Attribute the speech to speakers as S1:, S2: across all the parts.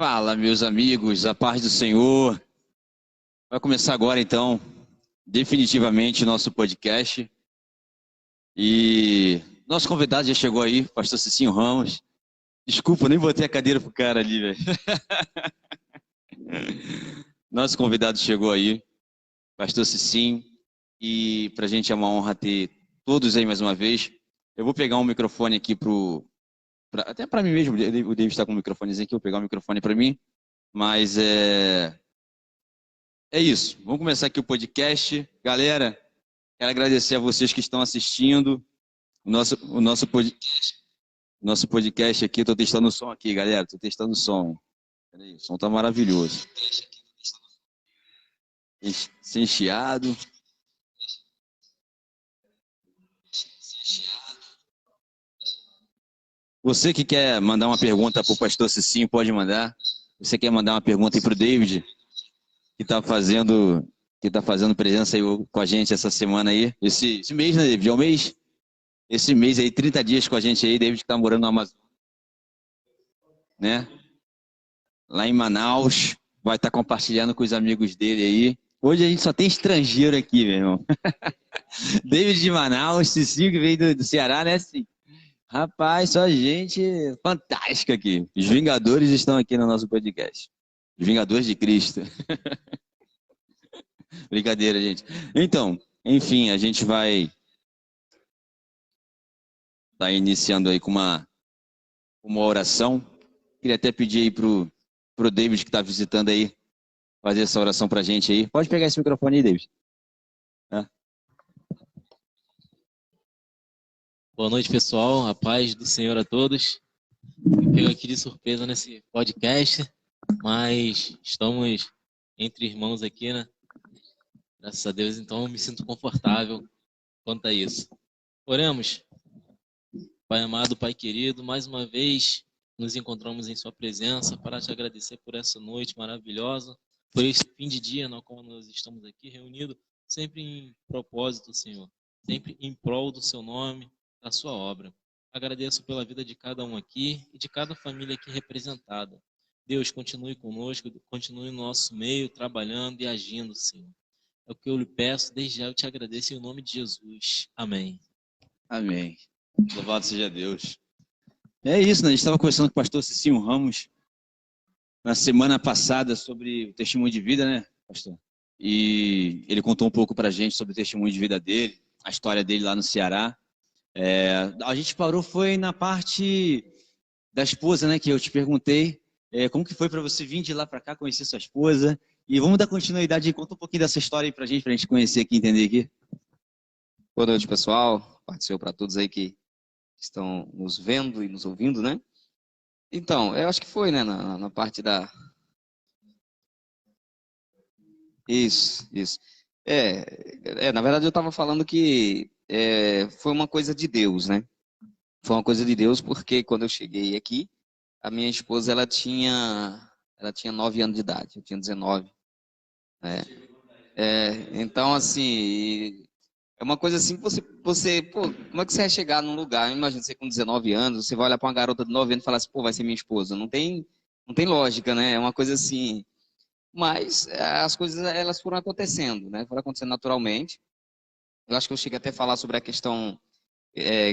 S1: Fala, meus amigos, a paz do Senhor. Vai começar agora, então, definitivamente, nosso podcast. E nosso convidado já chegou aí, pastor Cicinho Ramos. Desculpa, nem botei a cadeira pro cara ali, velho. Nosso convidado chegou aí, pastor Cicinho. E pra gente é uma honra ter todos aí mais uma vez. Eu vou pegar um microfone aqui até para mim mesmo, o David está com um microfonezinho aqui, eu vou pegar o microfone para mim. Mas é isso. Vamos começar aqui o podcast. Galera, quero agradecer a vocês que estão assistindo o nosso podcast aqui. Estou testando o som aqui, galera. Estou testando o som. Peraí, o som tá maravilhoso. Sem chiado. Você que quer mandar uma pergunta para o pastor Cicinho, pode mandar. Você quer mandar uma pergunta aí para o David, que está fazendo presença aí com a gente essa semana aí. Esse mês, né, David? É o mês? Esse mês aí, 30 dias com a gente aí, David que está morando no Amazonas, né? Lá em Manaus, vai estar compartilhando com os amigos dele aí. Hoje a gente só tem estrangeiro aqui, meu irmão. David de Manaus, Cicinho que veio do Ceará, né, assim? Rapaz, só gente fantástica aqui. Os Vingadores estão aqui no nosso podcast. Os Vingadores de Cristo. Brincadeira, gente. Então, enfim, a gente vai estar iniciando aí com uma oração. Queria até pedir aí pro David que está visitando aí, fazer essa oração pra gente aí. Pode pegar esse microfone aí, David.
S2: Boa noite, pessoal. A paz do Senhor a todos. Me pego aqui de surpresa nesse podcast, mas estamos entre irmãos aqui, né? Graças a Deus, então eu me sinto confortável quanto a isso. Oremos. Pai amado, Pai querido, mais uma vez nos encontramos em Sua presença para te agradecer por essa noite maravilhosa, por esse fim de dia no qual nós estamos aqui reunidos, sempre em propósito, Senhor, sempre em prol do Seu nome, da Sua obra. Agradeço pela vida de cada um aqui e de cada família aqui representada. Deus, continue conosco, continue no nosso meio, trabalhando e agindo, Senhor. É o que eu lhe peço, desde já eu te agradeço em nome de Jesus. Amém.
S1: Amém. Louvado seja Deus. É isso, né? A gente estava conversando com o pastor Cicinho Ramos na semana passada sobre o testemunho de vida, né, pastor? E ele contou um pouco para a gente sobre o testemunho de vida dele, a história dele lá no Ceará. A gente parou, foi na parte da esposa, né, que eu te perguntei, como que foi para você vir de lá para cá, conhecer sua esposa, e vamos dar continuidade e conta um pouquinho dessa história aí para a gente conhecer aqui, entender aqui.
S3: Boa noite, pessoal. Participo para todos aí que estão nos vendo e nos ouvindo, né? Então, eu acho que foi, né, na parte da... Isso. Na verdade eu estava falando que foi uma coisa de Deus, né? Foi uma coisa de Deus porque quando eu cheguei aqui, a minha esposa, ela tinha 9 anos de idade, eu tinha 19. Então, assim, é uma coisa assim que pô, como é que você vai chegar num lugar? Imagina você com 19 anos, você vai olhar para uma garota de 9 anos e falar assim, pô, vai ser minha esposa. Não tem lógica, né? É uma coisa assim. Mas as coisas, elas foram acontecendo, né? Foram acontecendo naturalmente. Eu acho que eu cheguei até a falar sobre a questão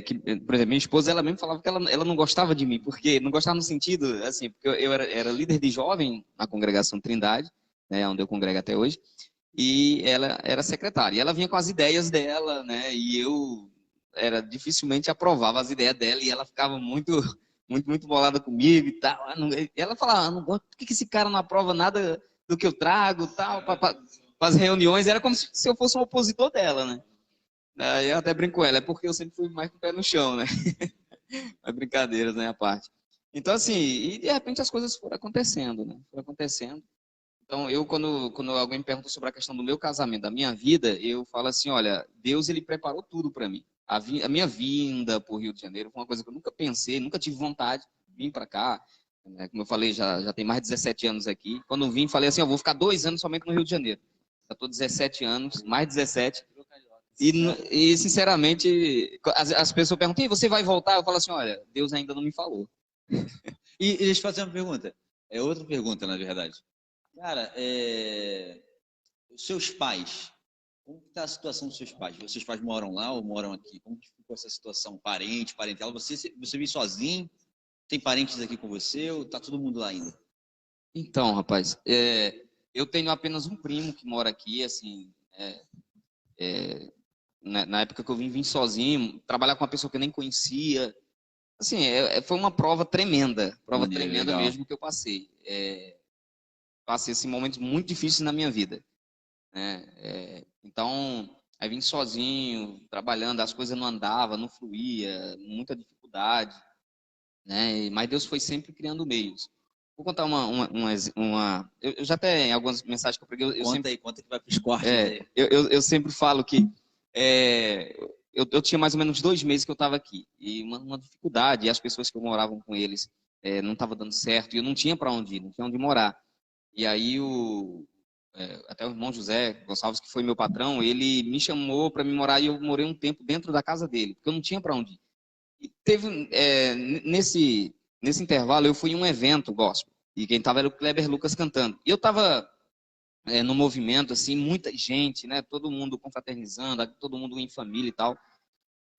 S3: que, por exemplo, minha esposa, ela mesmo falava que ela não gostava de mim, porque não gostava no sentido, assim, porque eu era líder de jovem na congregação Trindade, né, onde eu congrego até hoje, e ela era secretária. E ela vinha com as ideias dela, né, e eu dificilmente aprovava as ideias dela, e ela ficava muito bolada comigo e tal. Ela falava, não gosto, por que esse cara não aprova nada do que eu trago, tal, para as reuniões? Era como se eu fosse um opositor dela, né. Aí eu até brinco com ela, é porque eu sempre fui mais com o pé no chão, né? Mas brincadeiras, né, a parte. Então, assim, e de repente as coisas foram acontecendo, né? Foram acontecendo. Então, quando alguém me pergunta sobre a questão do meu casamento, da minha vida, eu falo assim, olha, Deus, ele preparou tudo para mim. A minha vinda para o Rio de Janeiro foi uma coisa que eu nunca pensei, nunca tive vontade de vir para cá. Né? Como eu falei, já tem mais de 17 anos aqui. Quando eu vim, falei assim, eu vou ficar 2 anos somente no Rio de Janeiro. Já estou 17 anos, mais 17. E sinceramente, as pessoas perguntam, e você vai voltar? Eu falo assim, olha, Deus ainda não me falou.
S1: E deixa eu fazer uma pergunta. É outra pergunta, na verdade. Cara, os seus pais, como está a situação dos seus pais? Os seus pais moram lá ou moram aqui? Como que ficou essa situação? Parentela? Você vive sozinho? Tem parentes aqui com você ou tá todo mundo lá ainda?
S3: Então, rapaz, eu tenho apenas um primo que mora aqui, assim, na época que eu vim sozinho, trabalhar com uma pessoa que eu nem conhecia. Assim, foi uma prova tremenda
S1: Legal.
S3: mesmo que eu passei. Passei assim, momentos muito difíceis na minha vida, né? Então, aí vim sozinho, trabalhando, as coisas não andavam, não fluía, muita dificuldade, né? Mas Deus foi sempre criando meios. Vou contar eu já até em algumas mensagens que eu preguei,
S1: Conta que vai para os cortes aí.
S3: eu sempre falo que eu tinha mais ou menos 2 meses que eu estava aqui e uma dificuldade, e as pessoas que eu moravam com eles não estava dando certo e eu não tinha para onde ir, não tinha onde morar. E aí até o irmão José Gonçalves, que foi meu patrão, ele me chamou para me morar e eu morei um tempo dentro da casa dele, porque eu não tinha para onde ir. E teve nesse intervalo eu fui em um evento gospel e quem estava era o Kleber Lucas cantando. E eu estava no movimento assim, muita gente, né? Todo mundo confraternizando, todo mundo em família e tal.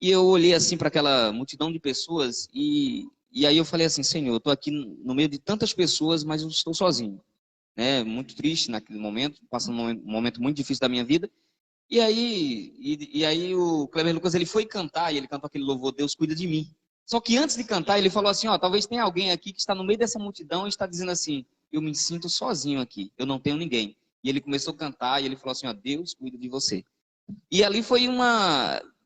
S3: E eu olhei assim para aquela multidão de pessoas e aí eu falei assim, Senhor, eu estou aqui no meio de tantas pessoas, mas eu estou sozinho, né? Muito triste naquele momento, passando um momento muito difícil da minha vida. E aí o Kleber Lucas ele foi cantar e ele cantou aquele louvor, Deus cuida de mim. Só que antes de cantar ele falou assim, ó, talvez tenha alguém aqui que está no meio dessa multidão e está dizendo assim, eu me sinto sozinho aqui, eu não tenho ninguém. E ele começou a cantar e ele falou assim, ó, Deus cuida de você. E ali foi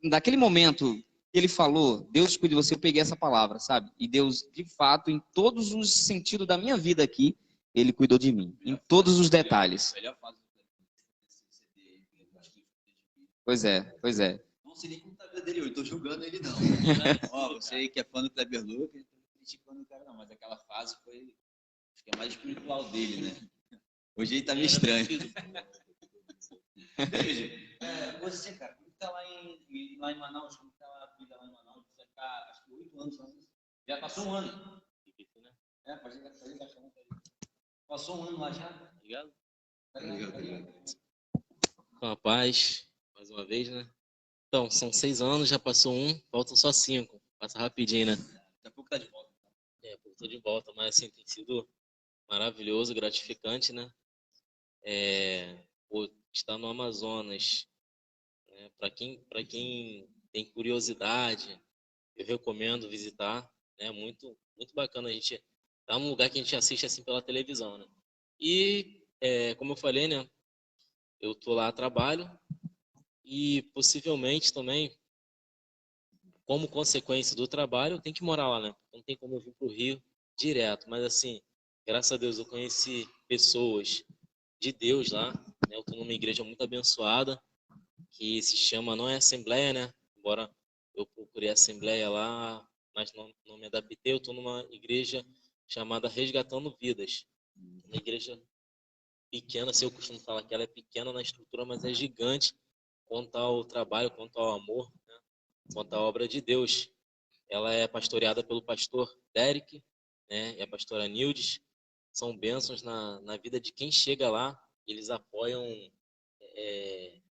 S3: daquele momento que ele falou, Deus cuida de você, eu peguei essa palavra, sabe? E Deus, de fato, em todos os sentidos da minha vida aqui, ele cuidou de mim, em todos os detalhes. Pois é.
S1: Não sei nem como tá a vida dele hoje, tô julgando ele não. Ó, você aí que é fã do Kleber Lucas, não tô criticando o cara não, mas aquela fase foi, acho que é mais espiritual dele, né? Hoje ele tá meio estranho. Você, cara, como tá lá em Manaus, como tá a vida lá em Manaus? Você tá, acho que 8 anos, já passou um ano. Pode encaixar um aí. Passou um ano lá já?
S2: Obrigado.
S1: Obrigado.
S2: Com a paz, mais uma vez, né? Então, são 6 anos, já passou um, faltam só 5. Passa rapidinho, né?
S1: Daqui a pouco tá de volta.
S2: Pouco tô de volta, mas assim, tem sido maravilhoso, gratificante, né? Estar no Amazonas, né? Para quem tem curiosidade, eu recomendo visitar, né? Muito, muito bacana a gente tá num lugar que a gente assiste assim pela televisão, né? E como eu falei, né? Eu tô lá a trabalho e possivelmente também, como consequência do trabalho, eu tenho que morar lá, né? Não tem como eu vir pro Rio direto, mas assim, graças a Deus eu conheci pessoas de Deus lá, né? Eu estou numa igreja muito abençoada, que se chama, não é Assembleia, né? Embora eu procurei Assembleia lá, mas não me adaptei. Eu estou numa igreja chamada Resgatando Vidas. Uma igreja pequena, assim, eu costumo falar que ela é pequena na estrutura, mas é gigante quanto ao trabalho, quanto ao amor, né? Quanto à obra de Deus. Ela é pastoreada pelo pastor Derek, né? E a pastora Nildes. São bênçãos na vida de quem chega lá. Eles apoiam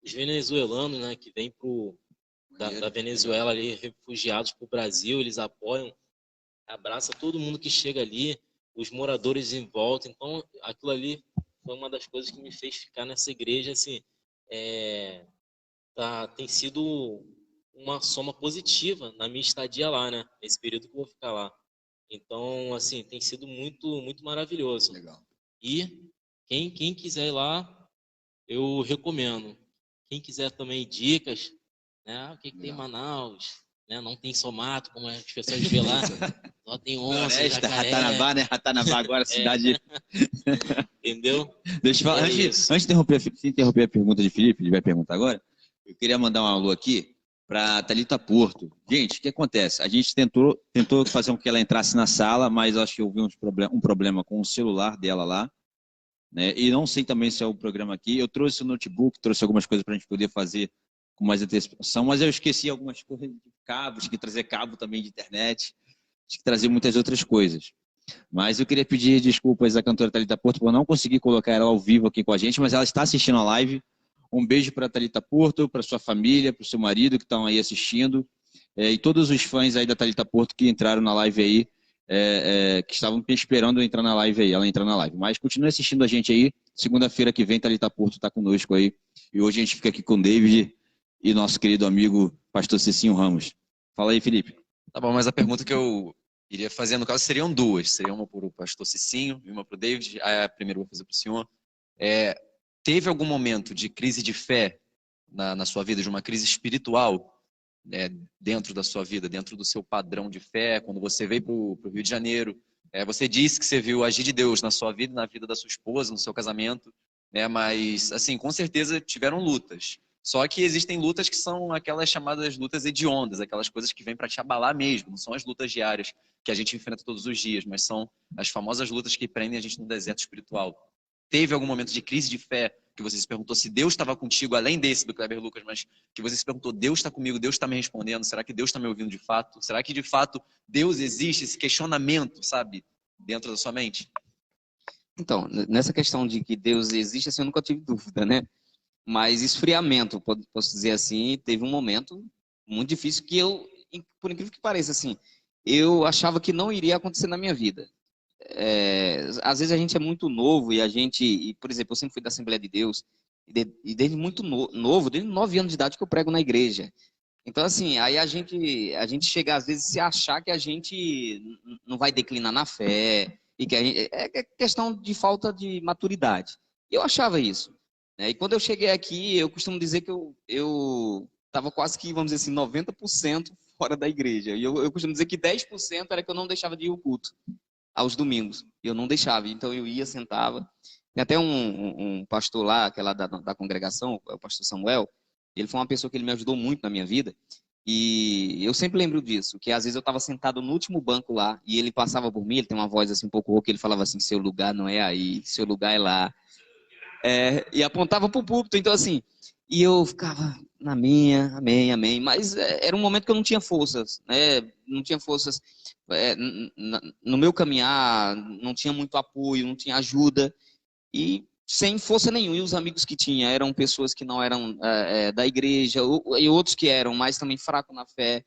S2: os venezuelanos, né, que vêm da Venezuela ali, refugiados para o Brasil. Eles apoiam, abraçam todo mundo que chega ali, os moradores em volta. Então, aquilo ali foi uma das coisas que me fez ficar nessa igreja. Assim, tem sido uma soma positiva na minha estadia lá, né, nesse período que eu vou ficar lá. Então, assim, tem sido muito, muito maravilhoso.
S1: Legal.
S2: E quem quiser ir lá, eu recomendo. Quem quiser também dicas, né? O que tem em Manaus? Né? Não tem só mato, como as pessoas vê lá. Só tem onça,
S1: Floresta,
S2: jacaré.
S1: Ratanabá, né? Ratanabá agora, cidade...
S2: Entendeu?
S1: Deixa eu falar, antes de interromper a pergunta de Felipe, ele vai perguntar agora, eu queria mandar um alô aqui para Thalita Porto. Gente, o que acontece? A gente tentou fazer com que ela entrasse na sala, mas acho que houve um problema com o celular dela lá, né? E não sei também se é o programa aqui. Eu trouxe o notebook, trouxe algumas coisas para a gente poder fazer com mais antecipação, mas eu esqueci algumas coisas de cabos, tinha que trazer cabo também de internet, tinha que trazer muitas outras coisas. Mas eu queria pedir desculpas à cantora Thalita Porto por não conseguir colocar ela ao vivo aqui com a gente, mas ela está assistindo a live. Um beijo para a Thalita Porto, para sua família, para o seu marido que estão aí assistindo, e todos os fãs aí da Thalita Porto que entraram na live aí, que estavam esperando eu entrar na live aí, ela entrar na live. Mas continue assistindo a gente aí. Segunda-feira que vem, Thalita Porto está conosco aí. E hoje a gente fica aqui com o David e nosso querido amigo Pastor Cicinho Ramos. Fala aí, Felipe.
S4: Tá bom, mas a pergunta que eu iria fazer, no caso, seriam duas. Seria uma para o pastor Cicinho e uma para o David. A primeira eu vou fazer para o senhor. Teve algum momento de crise de fé na sua vida, de uma crise espiritual dentro da sua vida, dentro do seu padrão de fé, quando você veio para o Rio de Janeiro? Você disse que você viu o agir de Deus na sua vida, na vida da sua esposa, no seu casamento, mas, assim, com certeza tiveram lutas. Só que existem lutas que são aquelas chamadas lutas hediondas, aquelas coisas que vêm para te abalar mesmo. Não são as lutas diárias que a gente enfrenta todos os dias, mas são as famosas lutas que prendem a gente no deserto espiritual. Teve algum momento de crise de fé que você se perguntou se Deus estava contigo, além desse do Kleber Lucas, mas que você se perguntou, Deus está comigo, Deus está me respondendo, será que Deus está me ouvindo de fato? Será que de fato Deus existe? Esse questionamento, sabe, dentro da sua mente?
S3: Então, nessa questão de que Deus existe, assim, eu nunca tive dúvida, né? Mas esfriamento, posso dizer assim, teve um momento muito difícil que eu, por incrível que pareça, assim, eu achava que não iria acontecer na minha vida. Às vezes a gente é muito novo e por exemplo, eu sempre fui da Assembleia de Deus, e desde muito novo, desde 9 anos de idade que eu prego na igreja. Então, assim, aí a gente chega às vezes a se achar que a gente não vai declinar na fé, e que é questão de falta de maturidade. E eu achava isso. E quando eu cheguei aqui, eu costumo dizer que eu estava quase que, vamos dizer assim, 90% fora da igreja. E eu costumo dizer que 10% era que eu não deixava de ir ao culto, aos domingos. Eu não deixava, então eu ia, sentava. Tem até um pastor lá, que é lá da congregação, o pastor Samuel, ele foi uma pessoa que ele me ajudou muito na minha vida. E eu sempre lembro disso, que às vezes eu estava sentado no último banco lá, e ele passava por mim, ele tem uma voz assim um pouco rouca, ele falava assim, seu lugar não é aí, seu lugar é lá. E apontava para o púlpito, então assim, e eu ficava na minha, amém, amém, mas era um momento que eu não tinha forças, né? Não tinha forças no meu caminhar, não tinha muito apoio, não tinha ajuda, e sem força nenhuma, e os amigos que tinha eram pessoas que não eram da igreja, e outros que eram, mas também fracos na fé,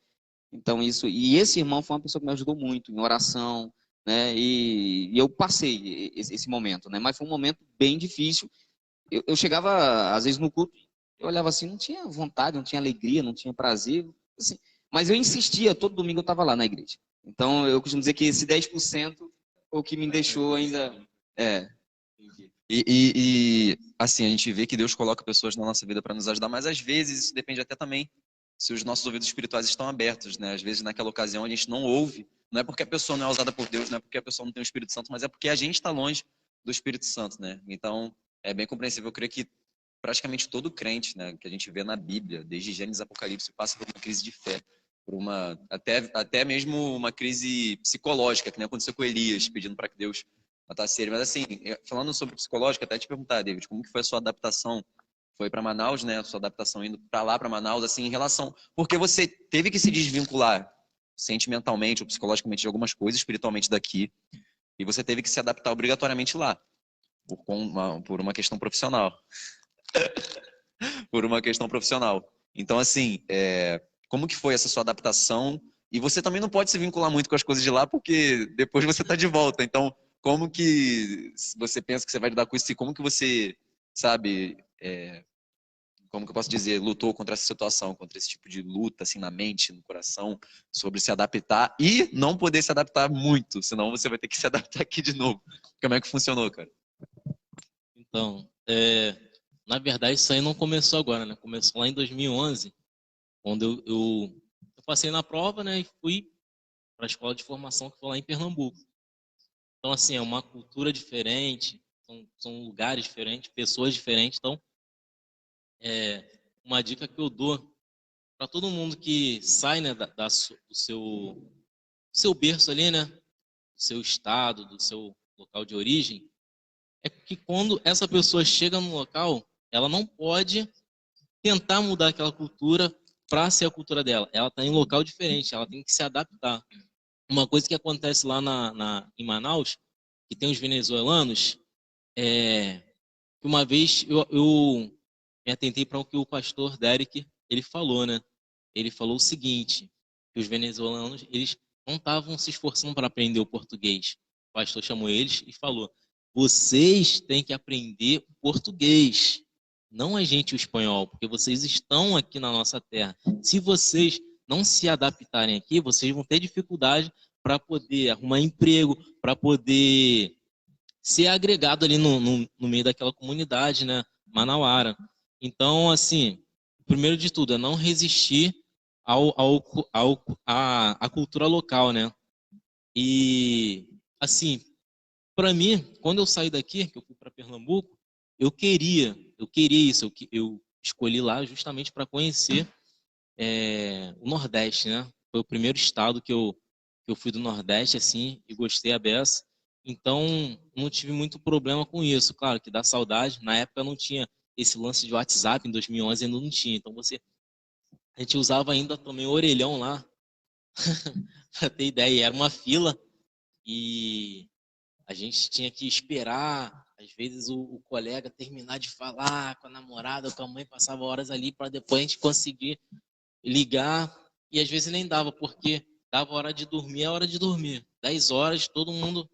S3: então e esse irmão foi uma pessoa que me ajudou muito em oração, né? E eu passei esse momento, né? Mas foi um momento bem difícil. Eu chegava, às vezes, no culto, eu olhava assim, não tinha vontade, não tinha alegria, não tinha prazer, assim, mas eu insistia, todo domingo eu estava lá na igreja. Então, eu costumo dizer que esse 10% foi o que me deixou ainda...
S4: Assim, a gente vê que Deus coloca pessoas na nossa vida para nos ajudar, mas às vezes isso depende até também se os nossos ouvidos espirituais estão abertos, né? Às vezes, naquela ocasião, a gente não ouve, não é porque a pessoa não é usada por Deus, não é porque a pessoa não tem o Espírito Santo, mas é porque a gente está longe do Espírito Santo, né? Então, é bem compreensível. Eu creio que praticamente todo crente, né, que a gente vê na Bíblia, desde Gênesis e Apocalipse, passa por uma crise de fé, por até mesmo uma crise psicológica, que nem aconteceu com Elias, pedindo para que Deus matasse ele. Mas assim, falando sobre psicológica, até te perguntar, David, como que foi a sua adaptação? Foi para Manaus, né? A sua adaptação indo para lá, para Manaus, assim, em relação... Porque você teve que se desvincular sentimentalmente ou psicologicamente de algumas coisas, espiritualmente daqui, e você teve que se adaptar obrigatoriamente lá, por uma questão profissional. Por uma questão profissional. Então, assim, como que foi essa sua adaptação? E você também não pode se vincular muito com as coisas de lá, porque depois você está de volta. Então, como que você pensa que você vai lidar com isso? E como que você, sabe, como que eu posso dizer, lutou contra essa situação, contra esse tipo de luta, assim, na mente, no coração, sobre se adaptar e não poder se adaptar muito, senão você vai ter que se adaptar aqui de novo. Como é que funcionou, cara?
S2: Então, na verdade, isso aí não começou agora, né? Começou lá em 2011, quando eu passei na prova, né? E fui para a escola de formação que foi lá em Pernambuco. Então, assim, é uma cultura diferente, são lugares diferentes, pessoas diferentes. Então, uma dica que eu dou para todo mundo que sai, né, do seu berço ali, né? Do seu estado, do seu local de origem, é que quando essa pessoa chega no local, ela não pode tentar mudar aquela cultura para ser a cultura dela. Ela está em um local diferente, ela tem que se adaptar. uma coisa que acontece lá em Manaus, que tem os venezuelanos, que uma vez eu me atentei para o que o pastor Derek ele falou, né? Ele falou o seguinte, que os venezuelanos eles não estavam se esforçando para aprender o português. O pastor chamou eles e falou: vocês têm que aprender o português, não a gente o espanhol, porque vocês estão aqui na nossa terra. Se vocês não se adaptarem aqui, vocês vão ter dificuldade para poder arrumar emprego, para poder ser agregado ali no meio daquela comunidade, né, manauara. Então, assim, primeiro de tudo, é não resistir à cultura local, né? E, assim, para mim, quando eu saí daqui, que eu fui para Pernambuco, eu queria isso, eu escolhi lá justamente para conhecer o Nordeste, né? Foi o primeiro estado que eu fui do Nordeste, assim, e gostei a beça. Então, não tive muito problema com isso. Claro que dá saudade. Na época não tinha esse lance de WhatsApp, em 2011 ainda não tinha. Então, a gente usava ainda também o orelhão lá, para ter ideia. Era uma fila e a gente tinha que esperar, às vezes, o colega terminar de falar com a namorada ou com a mãe, passava horas ali para depois a gente conseguir ligar. E às vezes nem dava, porque dava hora de dormir, é hora de dormir. 10 horas, todo mundo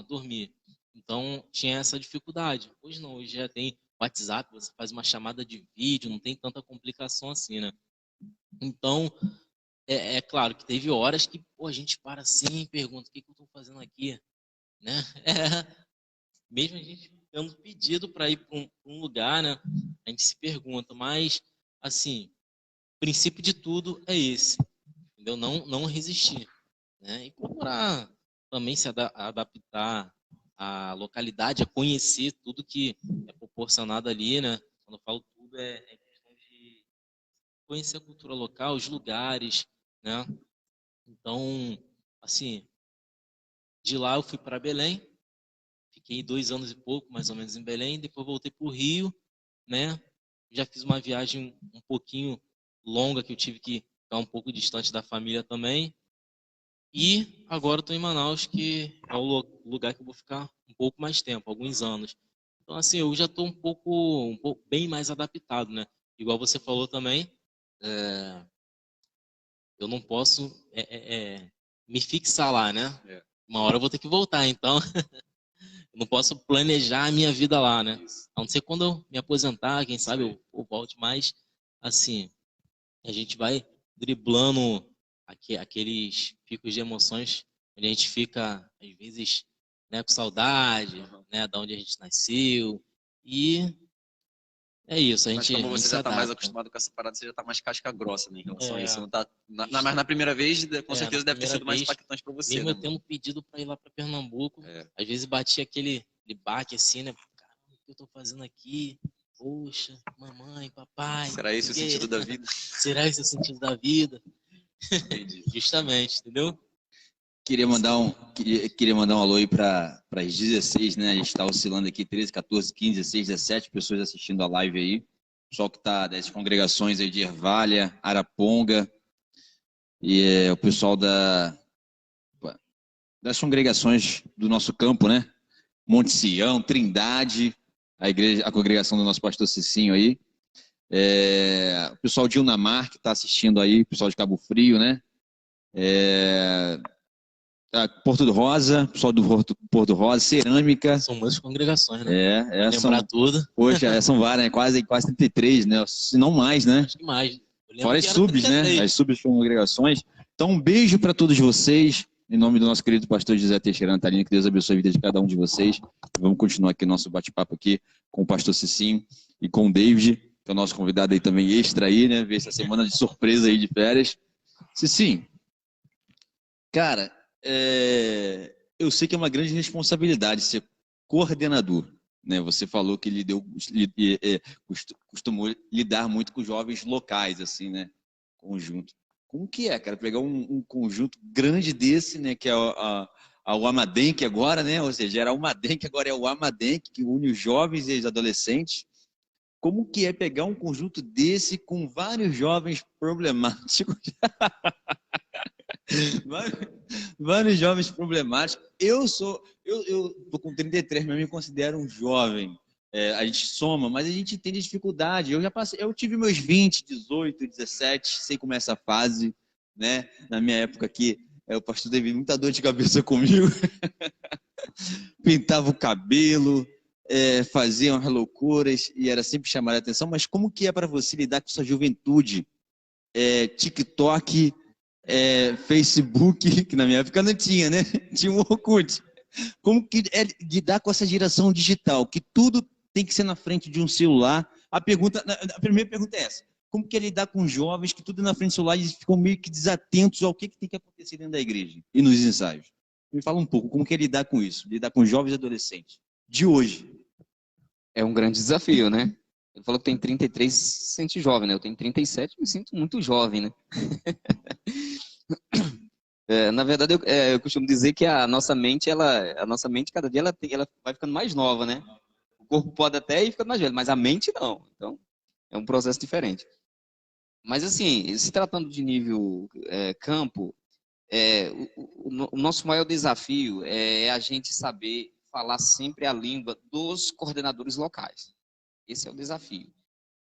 S2: dormir. Então tinha essa dificuldade. Hoje não, hoje já tem WhatsApp, você faz uma chamada de vídeo, não tem tanta complicação assim, né? Então, é claro que teve horas que a gente para assim e pergunta: o que eu estou fazendo aqui? Né? Mesmo a gente tendo pedido para ir para um lugar, né? A gente se pergunta, mas assim, o princípio de tudo é esse, entendeu? Não resistir, né? E procurar também se adaptar à localidade, a conhecer tudo que é proporcionado ali, né? Quando eu falo tudo, é questão de conhecer a cultura local, os lugares, né? Então, assim, de lá eu fui para Belém, fiquei 2 anos e pouco, mais ou menos, em Belém, depois voltei para o Rio, né? Já fiz uma viagem um pouquinho longa, que eu tive que ficar um pouco distante da família também. E agora estou em Manaus, que é o lugar que eu vou ficar um pouco mais tempo, alguns anos. Então, assim, eu já estou um pouco bem mais adaptado, né? Igual você falou também, eu não posso me fixar lá, né? Uma hora eu vou ter que voltar, então eu não posso planejar a minha vida lá, né? A não ser quando eu me aposentar, quem sabe eu volte mais. Assim, a gente vai driblando aqueles picos de emoções, onde a gente fica, às vezes, né, com saudade, né, da onde a gente nasceu. E é isso,
S4: Mas como
S2: a gente
S4: você
S2: se
S4: já está mais
S2: adapta.
S4: acostumado com essa parada, você já está mais casca grossa, né, em relação a
S2: É,
S4: isso. Você não tá, mas na primeira vez, com certeza,
S2: na
S4: deve ter
S2: primeira
S4: sido mais
S2: vez,
S4: impactante para você,
S2: mesmo
S4: né,
S2: eu
S4: mano?
S2: tendo pedido para ir lá para Pernambuco,
S4: É.
S2: às vezes batia aquele baque assim, né? Caramba, o que eu tô fazendo aqui? Poxa, mamãe, papai.
S4: Será esse o sentido da vida?
S2: Será esse o sentido da vida?
S4: Entendi.
S2: Justamente, entendeu?
S1: Queria mandar um alô aí para as 16, né? A gente está oscilando aqui 13, 14, 15, 16, 17 pessoas assistindo a live aí. O pessoal que está das congregações aí de Ervalha, Araponga, e o pessoal das congregações do nosso campo, né? Monte Sião, Trindade, a congregação do nosso pastor Cicinho aí. O pessoal de Unamar que está assistindo aí, o pessoal de Cabo Frio, né? Porto do Rosa, pessoal do Porto Rosa, Cerâmica.
S2: São muitas congregações, né?
S1: Lembrar
S2: tudo.
S1: Poxa, são várias, né? Quase 33, né? Se não mais, né?
S2: Acho que mais.
S1: Fora as subs, né? As subs congregações. Então, um beijo para todos vocês. Em nome do nosso querido pastor José Teixeira Natalino, que Deus abençoe a vida de cada um de vocês. Vamos continuar aqui nosso bate-papo aqui com o pastor Cicinho e com o David, que é o nosso convidado aí também extra aí, né? Ver essa semana de surpresa aí de férias. Cicinho, cara, eu sei que é uma grande responsabilidade ser coordenador, né? Você falou que costumou lidar muito com jovens locais, assim, né? Conjunto. Como que é, cara, pegar um conjunto grande desse, né? Que é a Amadenc agora, né? Ou seja, era a Amadenc, agora é o Amadenc, que une os jovens e os adolescentes. Como que é pegar um conjunto desse com vários jovens problemáticos? Vários jovens problemáticos. Eu tô com 33, mas me considero um jovem. A gente soma, mas a gente tem dificuldade. Eu tive meus 20, 18, 17, sei como é essa fase, né? Na minha época aqui, o pastor teve muita dor de cabeça comigo. Pintava o cabelo, fazia umas loucuras e era sempre chamar a atenção. Mas como que é para você lidar com sua juventude? TikTok, Facebook, que na minha época não tinha, né? Tinha um Orkut. Como que é lidar com essa geração digital, que tudo tem que ser na frente de um celular? A primeira pergunta é essa. Como que é lidar com jovens que tudo é na frente do celular e ficam meio que desatentos ao que tem que acontecer dentro da igreja e nos ensaios? Me fala um pouco, como que é lidar com isso? Lidar com jovens e adolescentes de hoje.
S3: É um grande desafio, né? Ele falou que tem 33, se sente jovem, né? Eu tenho 37, me sinto muito jovem, né? Na verdade, eu costumo dizer que a nossa mente, cada dia ela vai ficando mais nova, né? O corpo pode até ir ficando mais velho, mas a mente não. Então, é um processo diferente. Mas assim, se tratando de nível campo, o nosso maior desafio é a gente saber falar sempre a língua dos coordenadores locais. Esse é o desafio.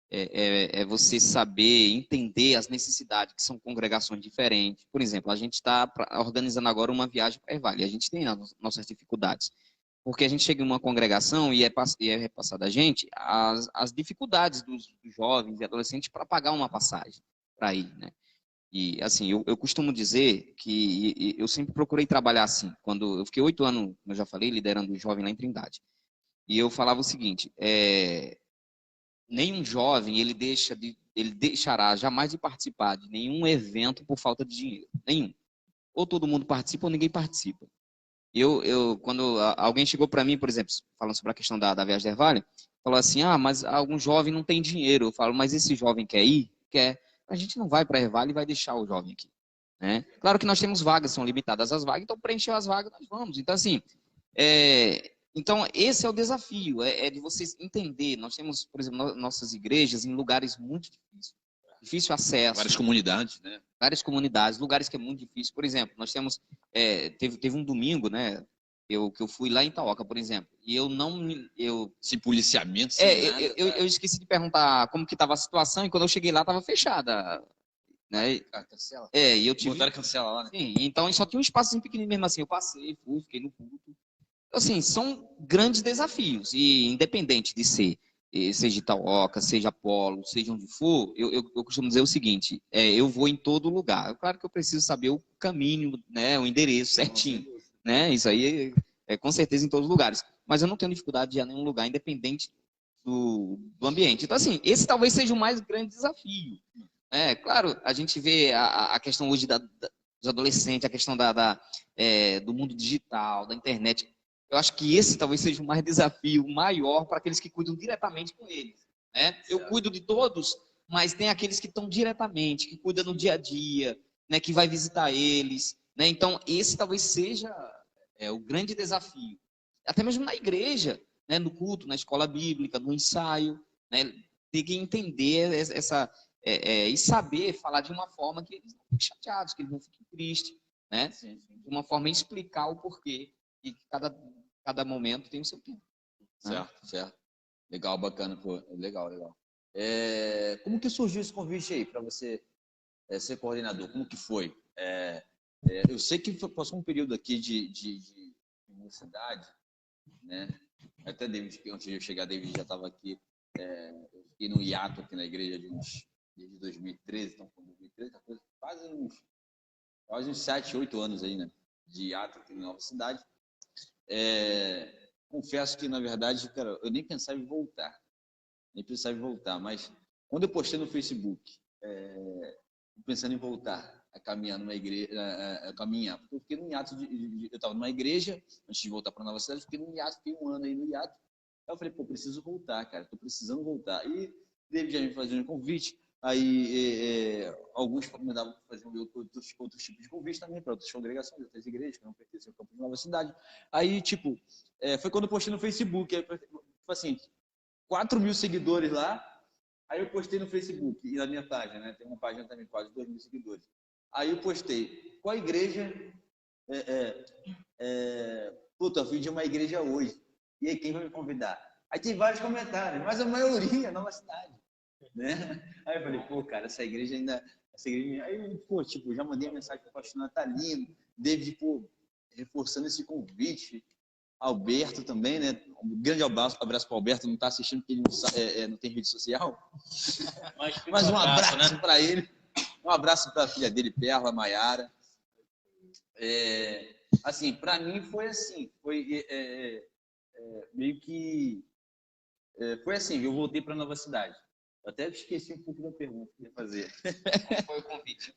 S3: É você saber entender as necessidades, que são congregações diferentes. Por exemplo, a gente está organizando agora uma viagem para Ervale. A gente tem as nossas dificuldades. Porque a gente chega em uma congregação e é repassada a gente as dificuldades dos jovens e adolescentes para pagar uma passagem para ir, né? E, assim, eu costumo dizer que eu sempre procurei trabalhar assim. Quando eu fiquei 8 anos, como eu já falei, liderando o jovem lá em Trindade. E eu falava o seguinte, nenhum jovem, ele deixará jamais de participar de nenhum evento por falta de dinheiro. Nenhum. Ou todo mundo participa ou ninguém participa. Quando alguém chegou para mim, por exemplo, falando sobre a questão da viagem da Ervalha, falou assim, mas algum jovem não tem dinheiro. Eu falo, mas esse jovem quer ir? Quer. A gente não vai para a Ervalha e vai deixar o jovem aqui. Né? Claro que nós temos vagas, são limitadas as vagas, então preencher as vagas nós vamos. Então, assim, então esse é o desafio, de vocês entender. Nós temos, por exemplo, nossas igrejas em lugares muito difíceis. Difícil acesso.
S1: Várias comunidades, né?
S3: Várias comunidades, lugares que é muito difícil. Por exemplo, nós temos, teve um domingo, né, que eu fui lá em Itaoca, por exemplo, e
S1: Sem policiamento,
S3: eu esqueci de perguntar como que estava a situação, e quando eu cheguei lá, estava fechada, né?
S1: Cancela.
S3: E eu tive...
S1: Botaram cancela lá, né?
S3: Sim, então só tinha um espaço pequenininho mesmo assim, eu passei, fiquei no culto. Assim, são grandes desafios, e independente de seja Itaoca, seja Apolo, seja onde for, eu costumo dizer o seguinte, eu vou em todo lugar. Claro que eu preciso saber o caminho, né, o endereço certinho, né? Isso aí é com certeza em todos os lugares. Mas eu não tenho dificuldade de ir a nenhum lugar, independente do ambiente. Então, assim, esse talvez seja o mais grande desafio. Claro, a gente vê a questão hoje dos adolescentes, a questão do mundo digital, da internet. Eu acho que esse talvez seja o mais desafio maior para aqueles que cuidam diretamente com eles. Né? Eu cuido de todos, mas tem aqueles que estão diretamente, que cuidam no dia a dia, né, que vai visitar eles. Né? Então, esse talvez seja o grande desafio. Até mesmo na igreja, né, no culto, na escola bíblica, no ensaio. Né? Tem que entender e saber falar de uma forma que eles não fiquem chateados, que eles não fiquem tristes. Né? De uma forma explicar o porquê. E cada momento tem o seu tempo.
S1: Certo. Legal, bacana. Pô. Legal. Como que surgiu esse convite aí para você ser coordenador? Como que foi? Eu sei que passou um período aqui de universidade, né? Até David, antes de eu chegar, David já estava aqui. Eu fiquei no hiato aqui na igreja desde 2013, então foi 2013, quase uns 7, 8 anos aí, né? De hiato aqui na Nova Cidade. Confesso que, na verdade, cara, eu nem pensava em voltar. Mas quando eu postei no Facebook, pensando em voltar a caminhar numa igreja, porque eu fiquei num hiato eu estava numa igreja, antes de voltar para Nova Cidade, fiquei num hiato, fiquei um ano aí no hiato. Aí eu falei, preciso voltar, cara, estou precisando voltar. E David já me fazia um convite, aí alguns me davam para fazer outros tipos de convite também, para outras congregações, outras igrejas, que não pertencem ao campo de Nova Cidade. Aí, foi quando eu postei no Facebook, aí, assim, 4.000 seguidores lá. Aí eu postei no Facebook e na minha página, né? Tem uma página também, quase 2.000 seguidores. Aí eu postei, qual igreja
S5: Puta, eu fui de uma igreja hoje. E aí, quem vai me convidar? Aí tem vários comentários, mas a maioria é nova cidade, né? Aí eu falei, pô, cara, essa igreja ainda... Aí, pô, tipo, já mandei mensagem para o pastor Natalino, David, pô, reforçando esse convite. Alberto também, né? Um grande abraço para o Alberto, não está assistindo porque ele não tem rede social. Mas um abraço, né, para ele. Um abraço para a filha dele, Perla, Maiara. Assim, para mim foi assim, meio que... foi assim, eu voltei para Nova Cidade. Eu até esqueci um pouco da pergunta que eu ia fazer.
S3: Foi o convite.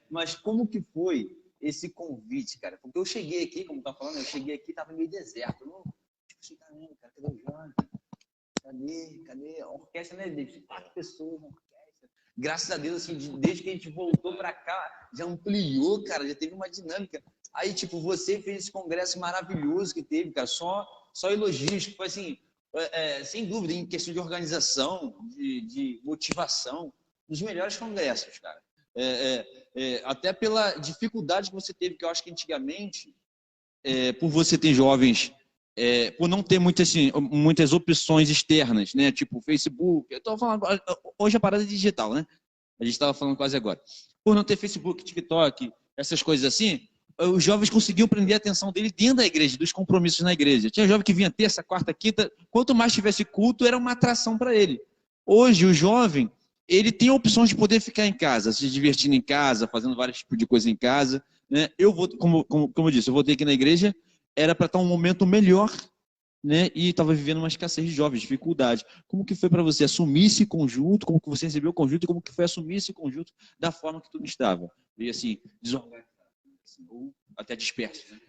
S5: Mas como que foi esse convite, cara? Porque eu cheguei aqui, como tá falando, eu cheguei aqui, tava meio deserto. Eu tipo, caramba, cara, cadê o Jorge? Cadê a orquestra, né? 4 pessoas na orquestra. Graças a Deus, assim, desde que a gente voltou para cá, já ampliou, cara, já teve uma dinâmica. Aí, tipo, você fez esse congresso maravilhoso que teve, cara, só elogios, que foi assim, sem dúvida, em questão de organização, de motivação, dos melhores congressos, cara. Até pela dificuldade que você teve, que eu acho que antigamente, por você ter jovens, por não ter muitas opções externas, né? Tipo Facebook, eu estou falando, hoje a parada é digital, né? A gente estava falando quase agora. Por não ter Facebook, TikTok, essas coisas assim, os jovens conseguiam prender a atenção dele dentro da igreja, dos compromissos na igreja. Tinha jovem que vinha terça, quarta, quinta, quanto mais tivesse culto, era uma atração para ele. Hoje, o jovem, ele tem opções de poder ficar em casa, se divertindo em casa, fazendo vários tipos de coisa em casa, né? Eu vou, como eu disse, eu voltei aqui na igreja, era para estar um momento melhor, né? E estava vivendo uma escassez de jovens, dificuldade. Como que foi para você assumir esse conjunto? Como que você recebeu o conjunto? E como que foi assumir esse conjunto da forma que tudo estava? E assim, desorganizado, ou até disperso, né?